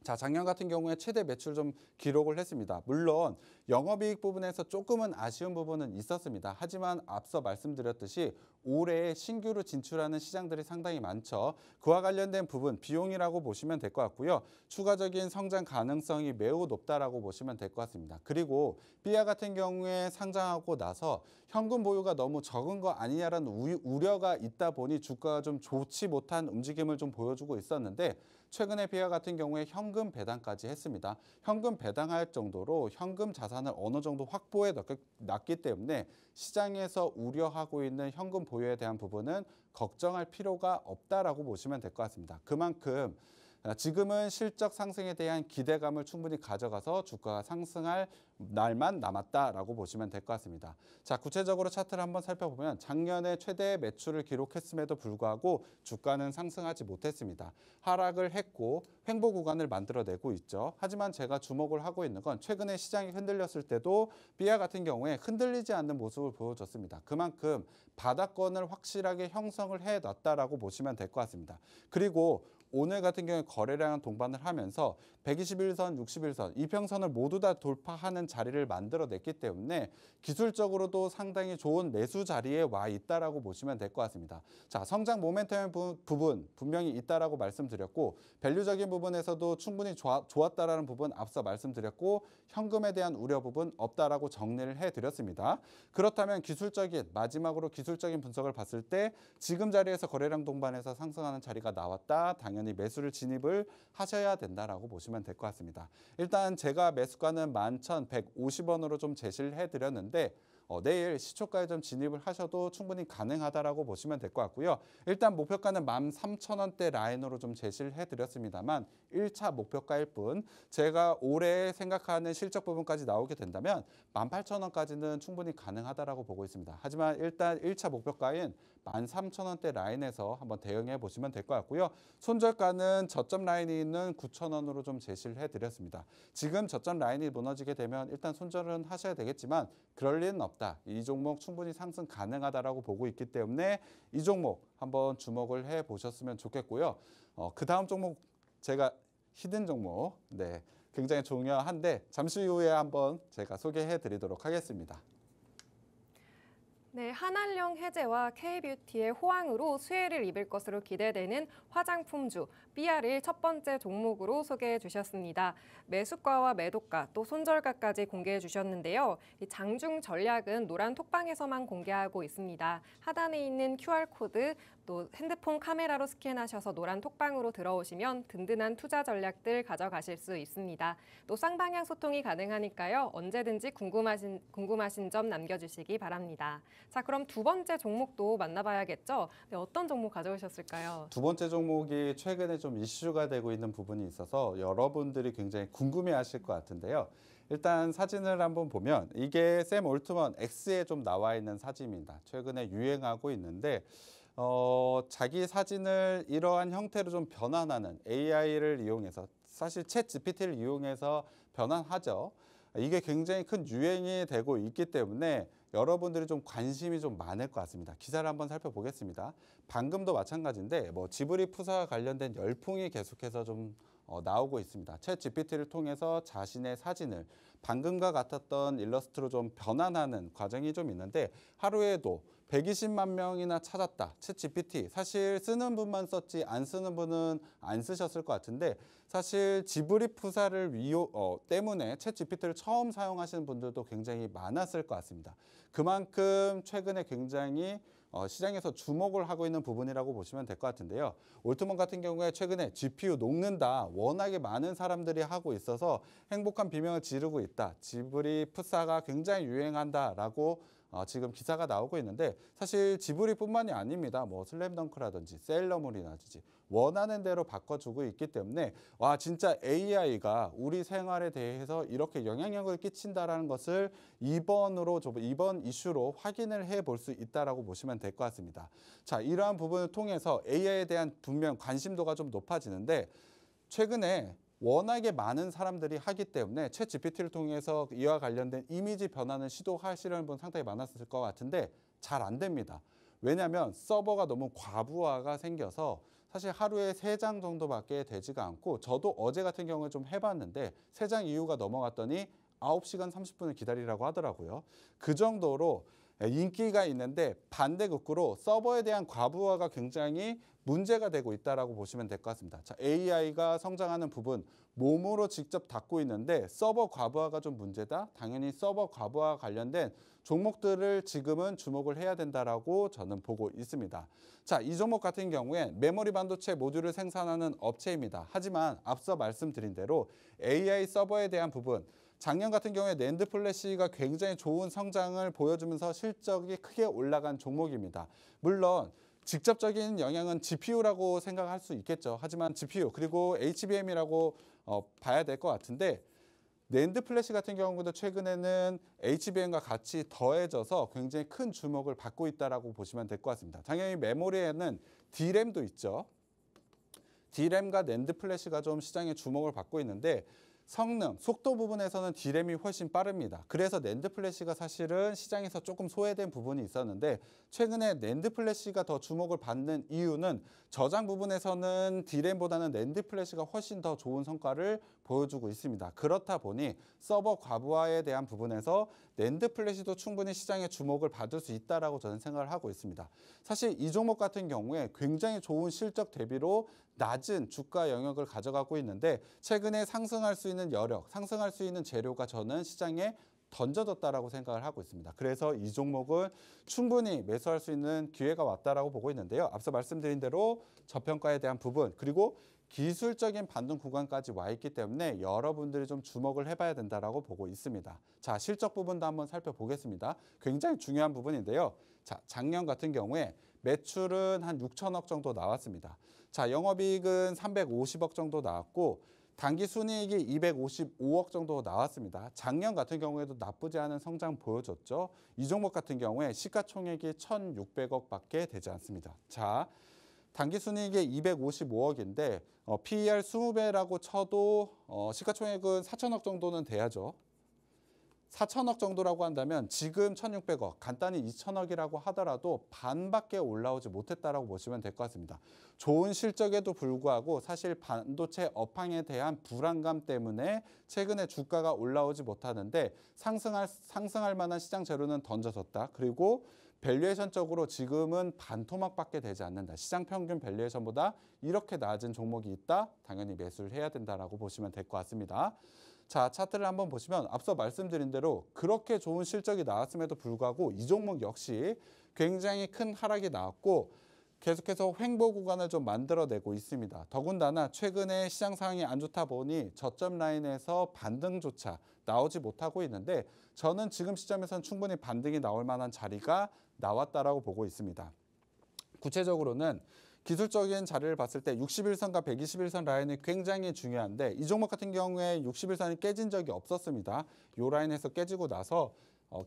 Speaker 2: 자, 작년 같은 경우에 최대 매출 좀 기록을 했습니다. 물론 영업이익 부분에서 조금은 아쉬운 부분은 있었습니다. 하지만 앞서 말씀드렸듯이 올해 신규로 진출하는 시장들이 상당히 많죠. 그와 관련된 부분 비용이라고 보시면 될 것 같고요. 추가적인 성장 가능성이 매우 높다라고 보시면 될 것 같습니다. 그리고 삐아 같은 경우에 상장하고 나서 현금 보유가 너무 적은 거 아니냐라는 우려가 있다 보니 주가가 좀 좋지 못한 움직임을 좀 보여주고 있었는데 최근에 삐아 같은 경우에 현금 배당까지 했습니다. 현금 배당할 정도로 현금 자산을 어느 정도 확보해 놨기 때문에 시장에서 우려하고 있는 현금 보유에 대한 부분은 걱정할 필요가 없다라고 보시면 될 것 같습니다. 그만큼 지금은 실적 상승에 대한 기대감을 충분히 가져가서 주가가 상승할 날만 남았다라고 보시면 될 것 같습니다. 자, 구체적으로 차트를 한번 살펴보면 작년에 최대 매출을 기록했음에도 불구하고 주가는 상승하지 못했습니다. 하락을 했고 횡보 구간을 만들어내고 있죠. 하지만 제가 주목을 하고 있는 건 최근에 시장이 흔들렸을 때도 삐아 같은 경우에 흔들리지 않는 모습을 보여줬습니다. 그만큼 바닥권을 확실하게 형성을 해놨다라고 보시면 될 것 같습니다. 그리고 오늘 같은 경우에 거래량 동반을 하면서 121선, 61선, 이평선을 모두 다 돌파하는 자리를 만들어냈기 때문에 기술적으로도 상당히 좋은 매수 자리에 와 있다라고 보시면 될 것 같습니다. 자, 성장 모멘텀의 부분 분명히 있다라고 말씀드렸고 밸류적인 부분에서도 충분히 좋았다라는 부분 앞서 말씀드렸고 현금에 대한 우려 부분 없다라고 정리를 해드렸습니다. 그렇다면 마지막으로 기술적인 분석을 봤을 때 지금 자리에서 거래량 동반해서 상승하는 자리가 나왔다. 당연히 매수를 진입을 하셔야 된다라고 보시면 될 것 같습니다. 일단 제가 매수가는 11,150원으로 좀 제시를 해드렸는데 내일 시초가에 좀 진입을 하셔도 충분히 가능하다라고 보시면 될 것 같고요. 일단 목표가는 13,000원대 라인으로 좀 제시를 해드렸습니다만 1차 목표가일 뿐 제가 올해 생각하는 실적 부분까지 나오게 된다면 18,000원까지는 충분히 가능하다라고 보고 있습니다. 하지만 일단 1차 목표가인 13,000원대 라인에서 한번 대응해 보시면 될 것 같고요. 손절가는 저점 라인이 있는 9,000원으로 좀 제시를 해드렸습니다. 지금 저점 라인이 무너지게 되면 일단 손절은 하셔야 되겠지만 그럴 리는 없다. 이 종목 충분히 상승 가능하다라고 보고 있기 때문에 이 종목 한번 주목을 해 보셨으면 좋겠고요. 그 다음 종목 제가 히든 종목, 네, 굉장히 중요한데 잠시 후에 한번 제가 소개해 드리도록 하겠습니다.
Speaker 1: 네, 한알령 해제와 K뷰티의 호황으로 수혜를 입을 것으로 기대되는 화장품주 BR을 첫 번째 종목으로 소개해 주셨습니다. 매수가와 매도가 또 손절가까지 공개해 주셨는데요. 이 장중 전략은 노란 톡방에서만 공개하고 있습니다. 하단에 있는 QR코드 또 핸드폰 카메라로 스캔하셔서 노란 톡방으로 들어오시면 든든한 투자 전략들 가져가실 수 있습니다. 또 쌍방향 소통이 가능하니까요. 언제든지 궁금하신 점 남겨주시기 바랍니다. 자, 그럼 두 번째 종목도 만나봐야겠죠? 네, 어떤 종목 가져오셨을까요?
Speaker 2: 두 번째 종목이 최근에 좀 이슈가 되고 있는 부분이 있어서 여러분들이 굉장히 궁금해하실 것 같은데요. 일단 사진을 한번 보면 이게 샘 올트먼 X에 좀 나와 있는 사진입니다. 최근에 유행하고 있는데 자기 사진을 이러한 형태로 좀 변환하는 AI를 이용해서 사실 챗 GPT를 이용해서 변환하죠. 이게 굉장히 큰 유행이 되고 있기 때문에 여러분들이 좀 관심이 좀 많을 것 같습니다. 기사를 한번 살펴보겠습니다. 방금도 마찬가지인데 지브리 푸사와 관련된 열풍이 계속해서 좀 나오고 있습니다. 챗 GPT를 통해서 자신의 사진을 방금과 같았던 일러스트로 좀 변환하는 과정이 좀 있는데 하루에도 120만 명이나 찾았다. 챗 GPT 사실 쓰는 분만 썼지 안 쓰는 분은 안 쓰셨을 것 같은데 사실 지브리 푸사를 때문에 챗 GPT를 처음 사용하시는 분들도 굉장히 많았을 것 같습니다. 그만큼 최근에 굉장히 시장에서 주목을 하고 있는 부분이라고 보시면 될 것 같은데요. 올트먼 같은 경우에 최근에 GPU 녹는다. 워낙에 많은 사람들이 하고 있어서 행복한 비명을 지르고 있다. 지브리 푸사가 굉장히 유행한다라고 지금 기사가 나오고 있는데 사실 지브리뿐만이 아닙니다. 슬램덩크라든지 세일러문이라든지 원하는 대로 바꿔주고 있기 때문에 와 진짜 AI가 우리 생활에 대해서 이렇게 영향력을 끼친다라는 것을 이번 이슈로 확인을 해볼 수 있다라고 보시면 될 것 같습니다. 자, 이러한 부분을 통해서 AI에 대한 분명 관심도가 좀 높아지는데 최근에 워낙에 많은 사람들이 하기 때문에 챗 GPT를 통해서 이와 관련된 이미지 변환을 시도하시려는 분 상당히 많았을 것 같은데 잘 안 됩니다. 왜냐하면 서버가 너무 과부하가 생겨서 사실 하루에 3장 정도밖에 되지가 않고 저도 어제 같은 경우에 좀 해봤는데 3장 이후가 넘어갔더니 9시간 30분을 기다리라고 하더라고요. 그 정도로 인기가 있는데 반대극으로 서버에 대한 과부하가 굉장히 문제가 되고 있다라고 보시면 될 것 같습니다. 자, AI가 성장하는 부분 몸으로 직접 닫고 있는데 서버 과부하가 좀 문제다. 당연히 서버 과부하 관련된 종목들을 지금은 주목을 해야 된다라고 저는 보고 있습니다. 자, 이 종목 같은 경우에 메모리 반도체 모듈을 생산하는 업체입니다. 하지만 앞서 말씀드린 대로 AI 서버에 대한 부분 작년 같은 경우에 낸드 플래시가 굉장히 좋은 성장을 보여주면서 실적이 크게 올라간 종목입니다. 물론 직접적인 영향은 GPU라고 생각할 수 있겠죠. 하지만 GPU 그리고 HBM이라고 봐야 될 것 같은데 낸드 플래시 같은 경우도 최근에는 HBM과 같이 더해져서 굉장히 큰 주목을 받고 있다라고 보시면 될 것 같습니다. 당연히 메모리에는 D램도 있죠. D램과 낸드 플래시가 좀 시장에 주목을 받고 있는데 성능, 속도 부분에서는 D램이 훨씬 빠릅니다. 그래서 낸드 플래시가 사실은 시장에서 조금 소외된 부분이 있었는데 최근에 낸드 플래시가 더 주목을 받는 이유는 저장 부분에서는 D램보다는 낸드 플래시가 훨씬 더 좋은 성과를 보여주고 있습니다. 그렇다 보니 서버 과부하에 대한 부분에서 낸드 플래시도 충분히 시장의 주목을 받을 수 있다라고 저는 생각을 하고 있습니다. 사실 이 종목 같은 경우에 굉장히 좋은 실적 대비로 낮은 주가 영역을 가져가고 있는데 최근에 상승할 수 있는 여력, 상승할 수 있는 재료가 저는 시장에 던져졌다라고 생각을 하고 있습니다. 그래서 이 종목을 충분히 매수할 수 있는 기회가 왔다라고 보고 있는데요. 앞서 말씀드린 대로 저평가에 대한 부분 그리고 기술적인 반등 구간까지 와 있기 때문에 여러분들이 좀 주목을 해봐야 된다라고 보고 있습니다. 자, 실적 부분도 한번 살펴보겠습니다. 굉장히 중요한 부분인데요. 자, 작년 같은 경우에 매출은 한 6천억 정도 나왔습니다. 자, 영업이익은 350억 정도 나왔고 당기순이익이 255억 정도 나왔습니다. 작년 같은 경우에도 나쁘지 않은 성장 보여줬죠. 이 종목 같은 경우에 시가총액이 1,600억밖에 되지 않습니다. 자, 당기순이익이 255억인데 PER 20배라고 쳐도 시가총액은 4천억 정도는 돼야죠. 4천억 정도라고 한다면 지금 1,600억, 간단히 2천억이라고 하더라도 반밖에 올라오지 못했다라고 보시면 될 것 같습니다. 좋은 실적에도 불구하고 사실 반도체 업황에 대한 불안감 때문에 최근에 주가가 올라오지 못하는데 상승할 만한 시장 재료는 던져졌다. 그리고 밸류에이션적으로 지금은 반토막밖에 되지 않는다. 시장 평균 밸류에이션보다 이렇게 낮은 종목이 있다. 당연히 매수를 해야 된다라고 보시면 될 것 같습니다. 자, 차트를 한번 보시면 앞서 말씀드린 대로 그렇게 좋은 실적이 나왔음에도 불구하고 이 종목 역시 굉장히 큰 하락이 나왔고 계속해서 횡보 구간을 좀 만들어내고 있습니다. 더군다나 최근에 시장 상황이 안 좋다 보니 저점 라인에서 반등조차 나오지 못하고 있는데 저는 지금 시점에서는 충분히 반등이 나올 만한 자리가 나왔다라고 보고 있습니다. 구체적으로는 기술적인 자리를 봤을 때 61선과 121선 라인이 굉장히 중요한데 이 종목 같은 경우에 61선이 깨진 적이 없었습니다. 이 라인에서 깨지고 나서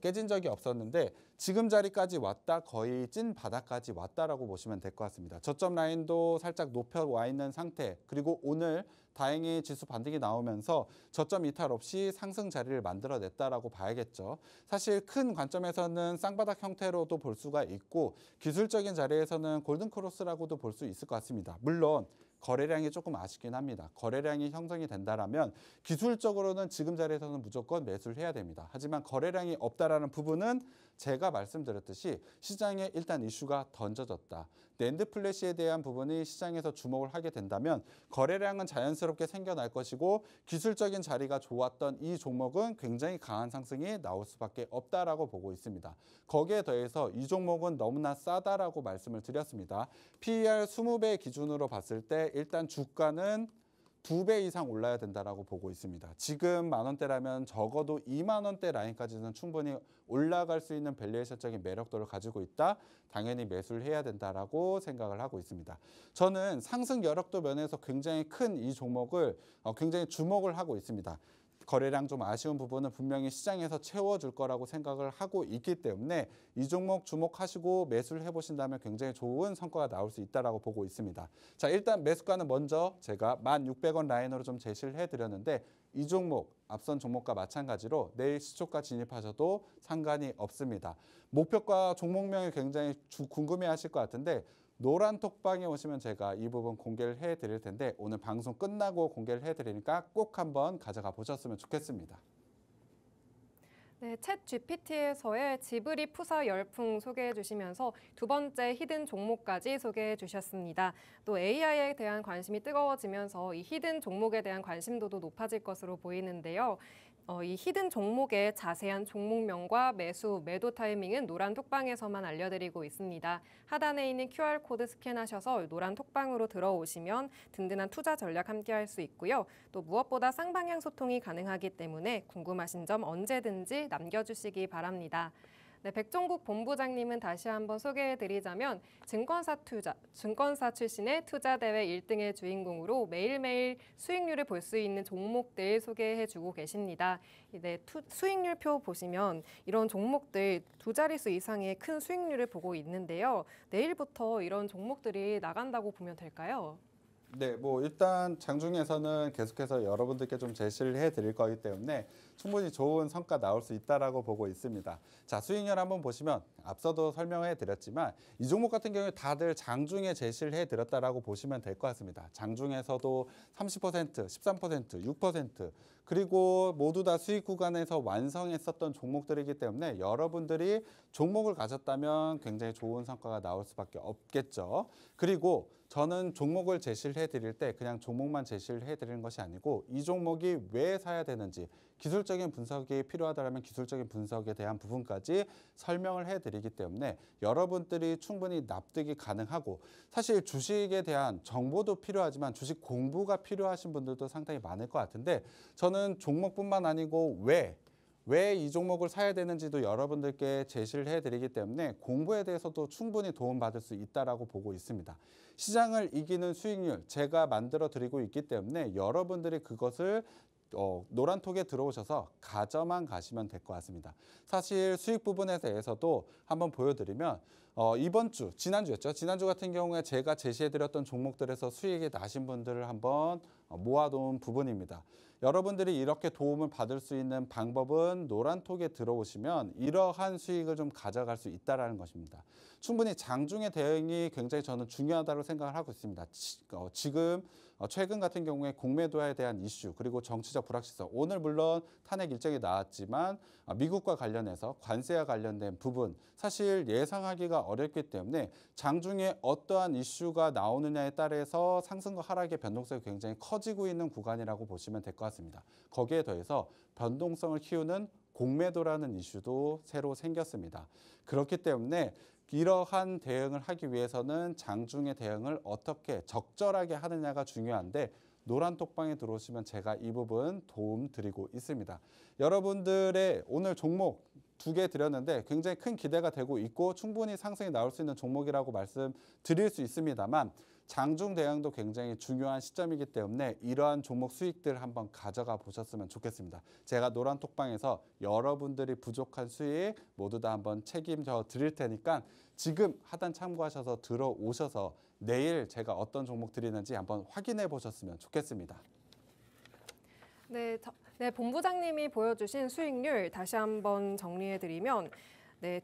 Speaker 2: 깨진 적이 없었는데 지금 자리까지 왔다 거의 찐 바닥까지 왔다라고 보시면 될 것 같습니다. 저점 라인도 살짝 높여 와 있는 상태 그리고 오늘 다행히 지수 반등이 나오면서 저점 이탈 없이 상승 자리를 만들어냈다라고 봐야겠죠. 사실 큰 관점에서는 쌍바닥 형태로도 볼 수가 있고 기술적인 자리에서는 골든크로스라고도 볼 수 있을 것 같습니다. 물론 거래량이 조금 아쉽긴 합니다. 거래량이 형성이 된다라면 기술적으로는 지금 자리에서는 무조건 매수를 해야 됩니다. 하지만 거래량이 없다라는 부분은 제가 말씀드렸듯이 시장에 일단 이슈가 던져졌다. 낸드 플래시에 대한 부분이 시장에서 주목을 하게 된다면 거래량은 자연스럽게 생겨날 것이고 기술적인 자리가 좋았던 이 종목은 굉장히 강한 상승이 나올 수밖에 없다라고 보고 있습니다. 거기에 더해서 이 종목은 너무나 싸다라고 말씀을 드렸습니다. PER 20배 기준으로 봤을 때 일단 주가는 2배 이상 올라야 된다라고 보고 있습니다. 지금 만 원대라면 적어도 2만 원대 라인까지는 충분히 올라갈 수 있는 밸류에이션적인 매력도를 가지고 있다. 당연히 매수를 해야 된다라고 생각을 하고 있습니다. 저는 상승 여력도 면에서 굉장히 큰 이 종목을 굉장히 주목을 하고 있습니다. 거래량 좀 아쉬운 부분은 분명히 시장에서 채워줄 거라고 생각을 하고 있기 때문에 이 종목 주목하시고 매수를 해보신다면 굉장히 좋은 성과가 나올 수 있다고 보고 있습니다. 자, 일단 매수가는 먼저 제가 1,600원 라인으로 좀 제시를 해드렸는데 이 종목, 앞선 종목과 마찬가지로 내일 시초가 진입하셔도 상관이 없습니다. 목표가 종목명이 굉장히 궁금해하실 것 같은데 노란 톡방에 오시면 제가 이 부분 공개를 해드릴 텐데 오늘 방송 끝나고 공개를 해드리니까 꼭 한번 가져가 보셨으면 좋겠습니다.
Speaker 1: 네, 챗 GPT에서의 지브리 푸사 열풍 소개해 주시면서 두 번째 히든 종목까지 소개해 주셨습니다. 또 AI에 대한 관심이 뜨거워지면서 이 히든 종목에 대한 관심도도 높아질 것으로 보이는데요. 이 히든 종목의 자세한 종목명과 매도 타이밍은 노란 톡방에서만 알려드리고 있습니다. 하단에 있는 QR코드 스캔하셔서 노란 톡방으로 들어오시면 든든한 투자 전략 함께 할 수 있고요. 또 무엇보다 쌍방향 소통이 가능하기 때문에 궁금하신 점 언제든지 남겨주시기 바랍니다. 네, 백종국 본부장님은 다시 한번 소개해드리자면 증권사 출신의 투자대회 1등의 주인공으로 매일매일 수익률을 볼 수 있는 종목들 소개해주고 계십니다. 네, 수익률표 보시면 이런 종목들 두 자릿수 이상의 큰 수익률을 보고 있는데요. 내일부터 이런 종목들이 나간다고 보면 될까요?
Speaker 2: 네, 뭐 일단 장중에서는 계속해서 여러분들께 좀 제시를 해드릴 거기 때문에 충분히 좋은 성과 나올 수 있다라고 보고 있습니다. 자, 수익률 한번 보시면 앞서도 설명해 드렸지만 이 종목 같은 경우에 다들 장중에 제시를 해드렸다라고 보시면 될 것 같습니다. 장중에서도 30%, 13%, 6% 그리고 모두 다 수익 구간에서 완성했었던 종목들이기 때문에 여러분들이 종목을 가졌다면 굉장히 좋은 성과가 나올 수밖에 없겠죠. 그리고 저는 종목을 제시를 해드릴 때 그냥 종목만 제시를 해드리는 것이 아니고 이 종목이 왜 사야 되는지 기술적인 분석이 필요하다면 기술적인 분석에 대한 부분까지 설명을 해드리기 때문에 여러분들이 충분히 납득이 가능하고 사실 주식에 대한 정보도 필요하지만 주식 공부가 필요하신 분들도 상당히 많을 것 같은데 저는 종목뿐만 아니고 왜 이 종목을 사야 되는지도 여러분들께 제시를 해드리기 때문에 공부에 대해서도 충분히 도움받을 수 있다라고 보고 있습니다. 시장을 이기는 수익률 제가 만들어 드리고 있기 때문에 여러분들이 그것을 노란톡에 들어오셔서 가져만 가시면 될 것 같습니다. 사실 수익 부분에 대해서도 한번 보여드리면 이번 주, 지난주였죠. 지난주 같은 경우에 제가 제시해드렸던 종목들에서 수익이 나신 분들을 한번 모아놓은 부분입니다. 여러분들이 이렇게 도움을 받을 수 있는 방법은 노란톡에 들어오시면 이러한 수익을 좀 가져갈 수 있다는 것입니다. 충분히 장중의 대응이 굉장히 저는 중요하다고 생각을 하고 있습니다. 지금 최근 같은 경우에 공매도에 대한 이슈 그리고 정치적 불확실성 오늘 물론 탄핵 일정이 나왔지만 미국과 관련해서 관세와 관련된 부분 사실 예상하기가 어렵기 때문에 장중에 어떠한 이슈가 나오느냐에 따라서 상승과 하락의 변동성이 굉장히 커지고 있는 구간이라고 보시면 될 것 같습니다. 거기에 더해서 변동성을 키우는 공매도라는 이슈도 새로 생겼습니다. 그렇기 때문에 이러한 대응을 하기 위해서는 장중의 대응을 어떻게 적절하게 하느냐가 중요한데 노란톡방에 들어오시면 제가 이 부분 도움 드리고 있습니다. 여러분들의 오늘 종목 2개 드렸는데 굉장히 큰 기대가 되고 있고 충분히 상승이 나올 수 있는 종목이라고 말씀드릴 수 있습니다만 장중 대응도 굉장히 중요한 시점이기 때문에 이러한 종목 수익들 한번 가져가 보셨으면 좋겠습니다. 제가 노란톡방에서 여러분들이 부족한 수익 모두 다 한번 책임져 드릴 테니까 지금 하단 참고하셔서 들어오셔서 내일 제가 어떤 종목 드리는지 한번 확인해 보셨으면 좋겠습니다.
Speaker 1: 네, 본부장님이 보여주신 수익률 다시 한번 정리해드리면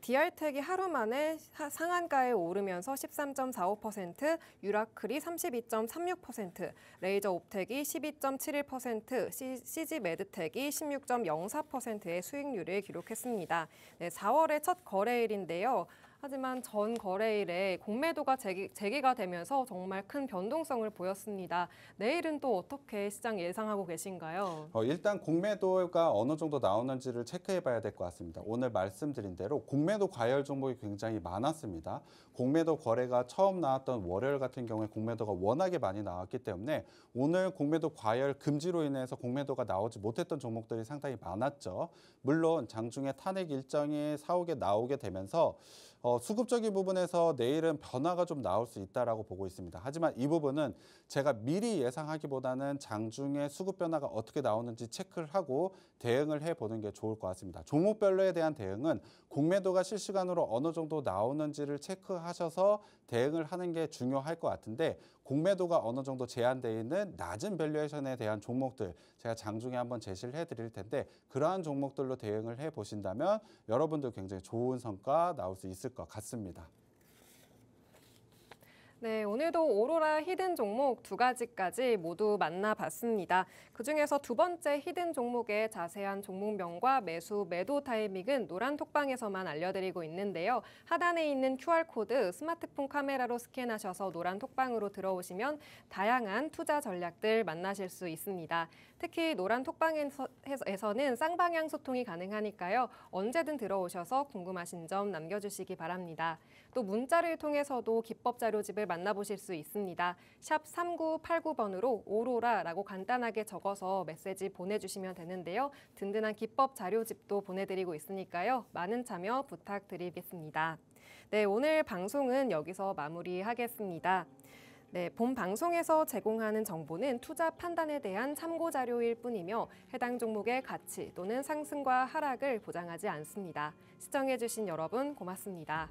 Speaker 1: DR텍이 하루 만에 상한가에 오르면서 13.45%, 유라클이 32.36%, 레이저 옵텍이 12.71%, CG 메드텍이 16.04%의 수익률을 기록했습니다. 4월의 첫 거래일인데요. 하지만 전 거래일에 공매도가 재개가 되면서 정말 큰 변동성을 보였습니다. 내일은 또 어떻게 시장 예상하고 계신가요?
Speaker 2: 일단 공매도가 어느 정도 나오는지를 체크해 봐야 될 것 같습니다. 오늘 말씀드린 대로 공매도 과열 종목이 굉장히 많았습니다. 공매도 거래가 처음 나왔던 월요일 같은 경우에 공매도가 워낙에 많이 나왔기 때문에 오늘 공매도 과열 금지로 인해서 공매도가 나오지 못했던 종목들이 상당히 많았죠. 물론 장중에 탄핵 일정이 사옥에 나오게 되면서 수급적인 부분에서 내일은 변화가 좀 나올 수 있다라고 보고 있습니다. 하지만 이 부분은 제가 미리 예상하기보다는 장중에 수급 변화가 어떻게 나오는지 체크를 하고 대응을 해보는 게 좋을 것 같습니다. 종목별로에 대한 대응은 공매도가 실시간으로 어느 정도 나오는지를 체크하셔서 대응을 하는 게 중요할 것 같은데 공매도가 어느 정도 제한되어 있는 낮은 밸류에이션에 대한 종목들 제가 장중에 한번 제시를 해드릴 텐데 그러한 종목들로 대응을 해보신다면 여러분들 굉장히 좋은 성과 나올 수 있을 것 같습니다.
Speaker 1: 네, 오늘도 오로라 히든 종목 2가지까지 모두 만나봤습니다. 그중에서 두 번째 히든 종목의 자세한 종목명과 매도 타이밍은 노란톡방에서만 알려드리고 있는데요. 하단에 있는 QR코드 스마트폰 카메라로 스캔하셔서 노란톡방으로 들어오시면 다양한 투자 전략들 만나실 수 있습니다. 특히 노란톡방에서는 쌍방향 소통이 가능하니까요. 언제든 들어오셔서 궁금하신 점 남겨주시기 바랍니다. 또 문자를 통해서도 기법 자료집을 만나보실 수 있습니다. 샵 3989번으로 오로라라고 간단하게 적어서 메시지 보내주시면 되는데요. 든든한 기법 자료집도 보내드리고 있으니까요. 많은 참여 부탁드리겠습니다. 네, 오늘 방송은 여기서 마무리하겠습니다. 네, 본 방송에서 제공하는 정보는 투자 판단에 대한 참고 자료일 뿐이며 해당 종목의 가치 또는 상승과 하락을 보장하지 않습니다. 시청해주신 여러분 고맙습니다.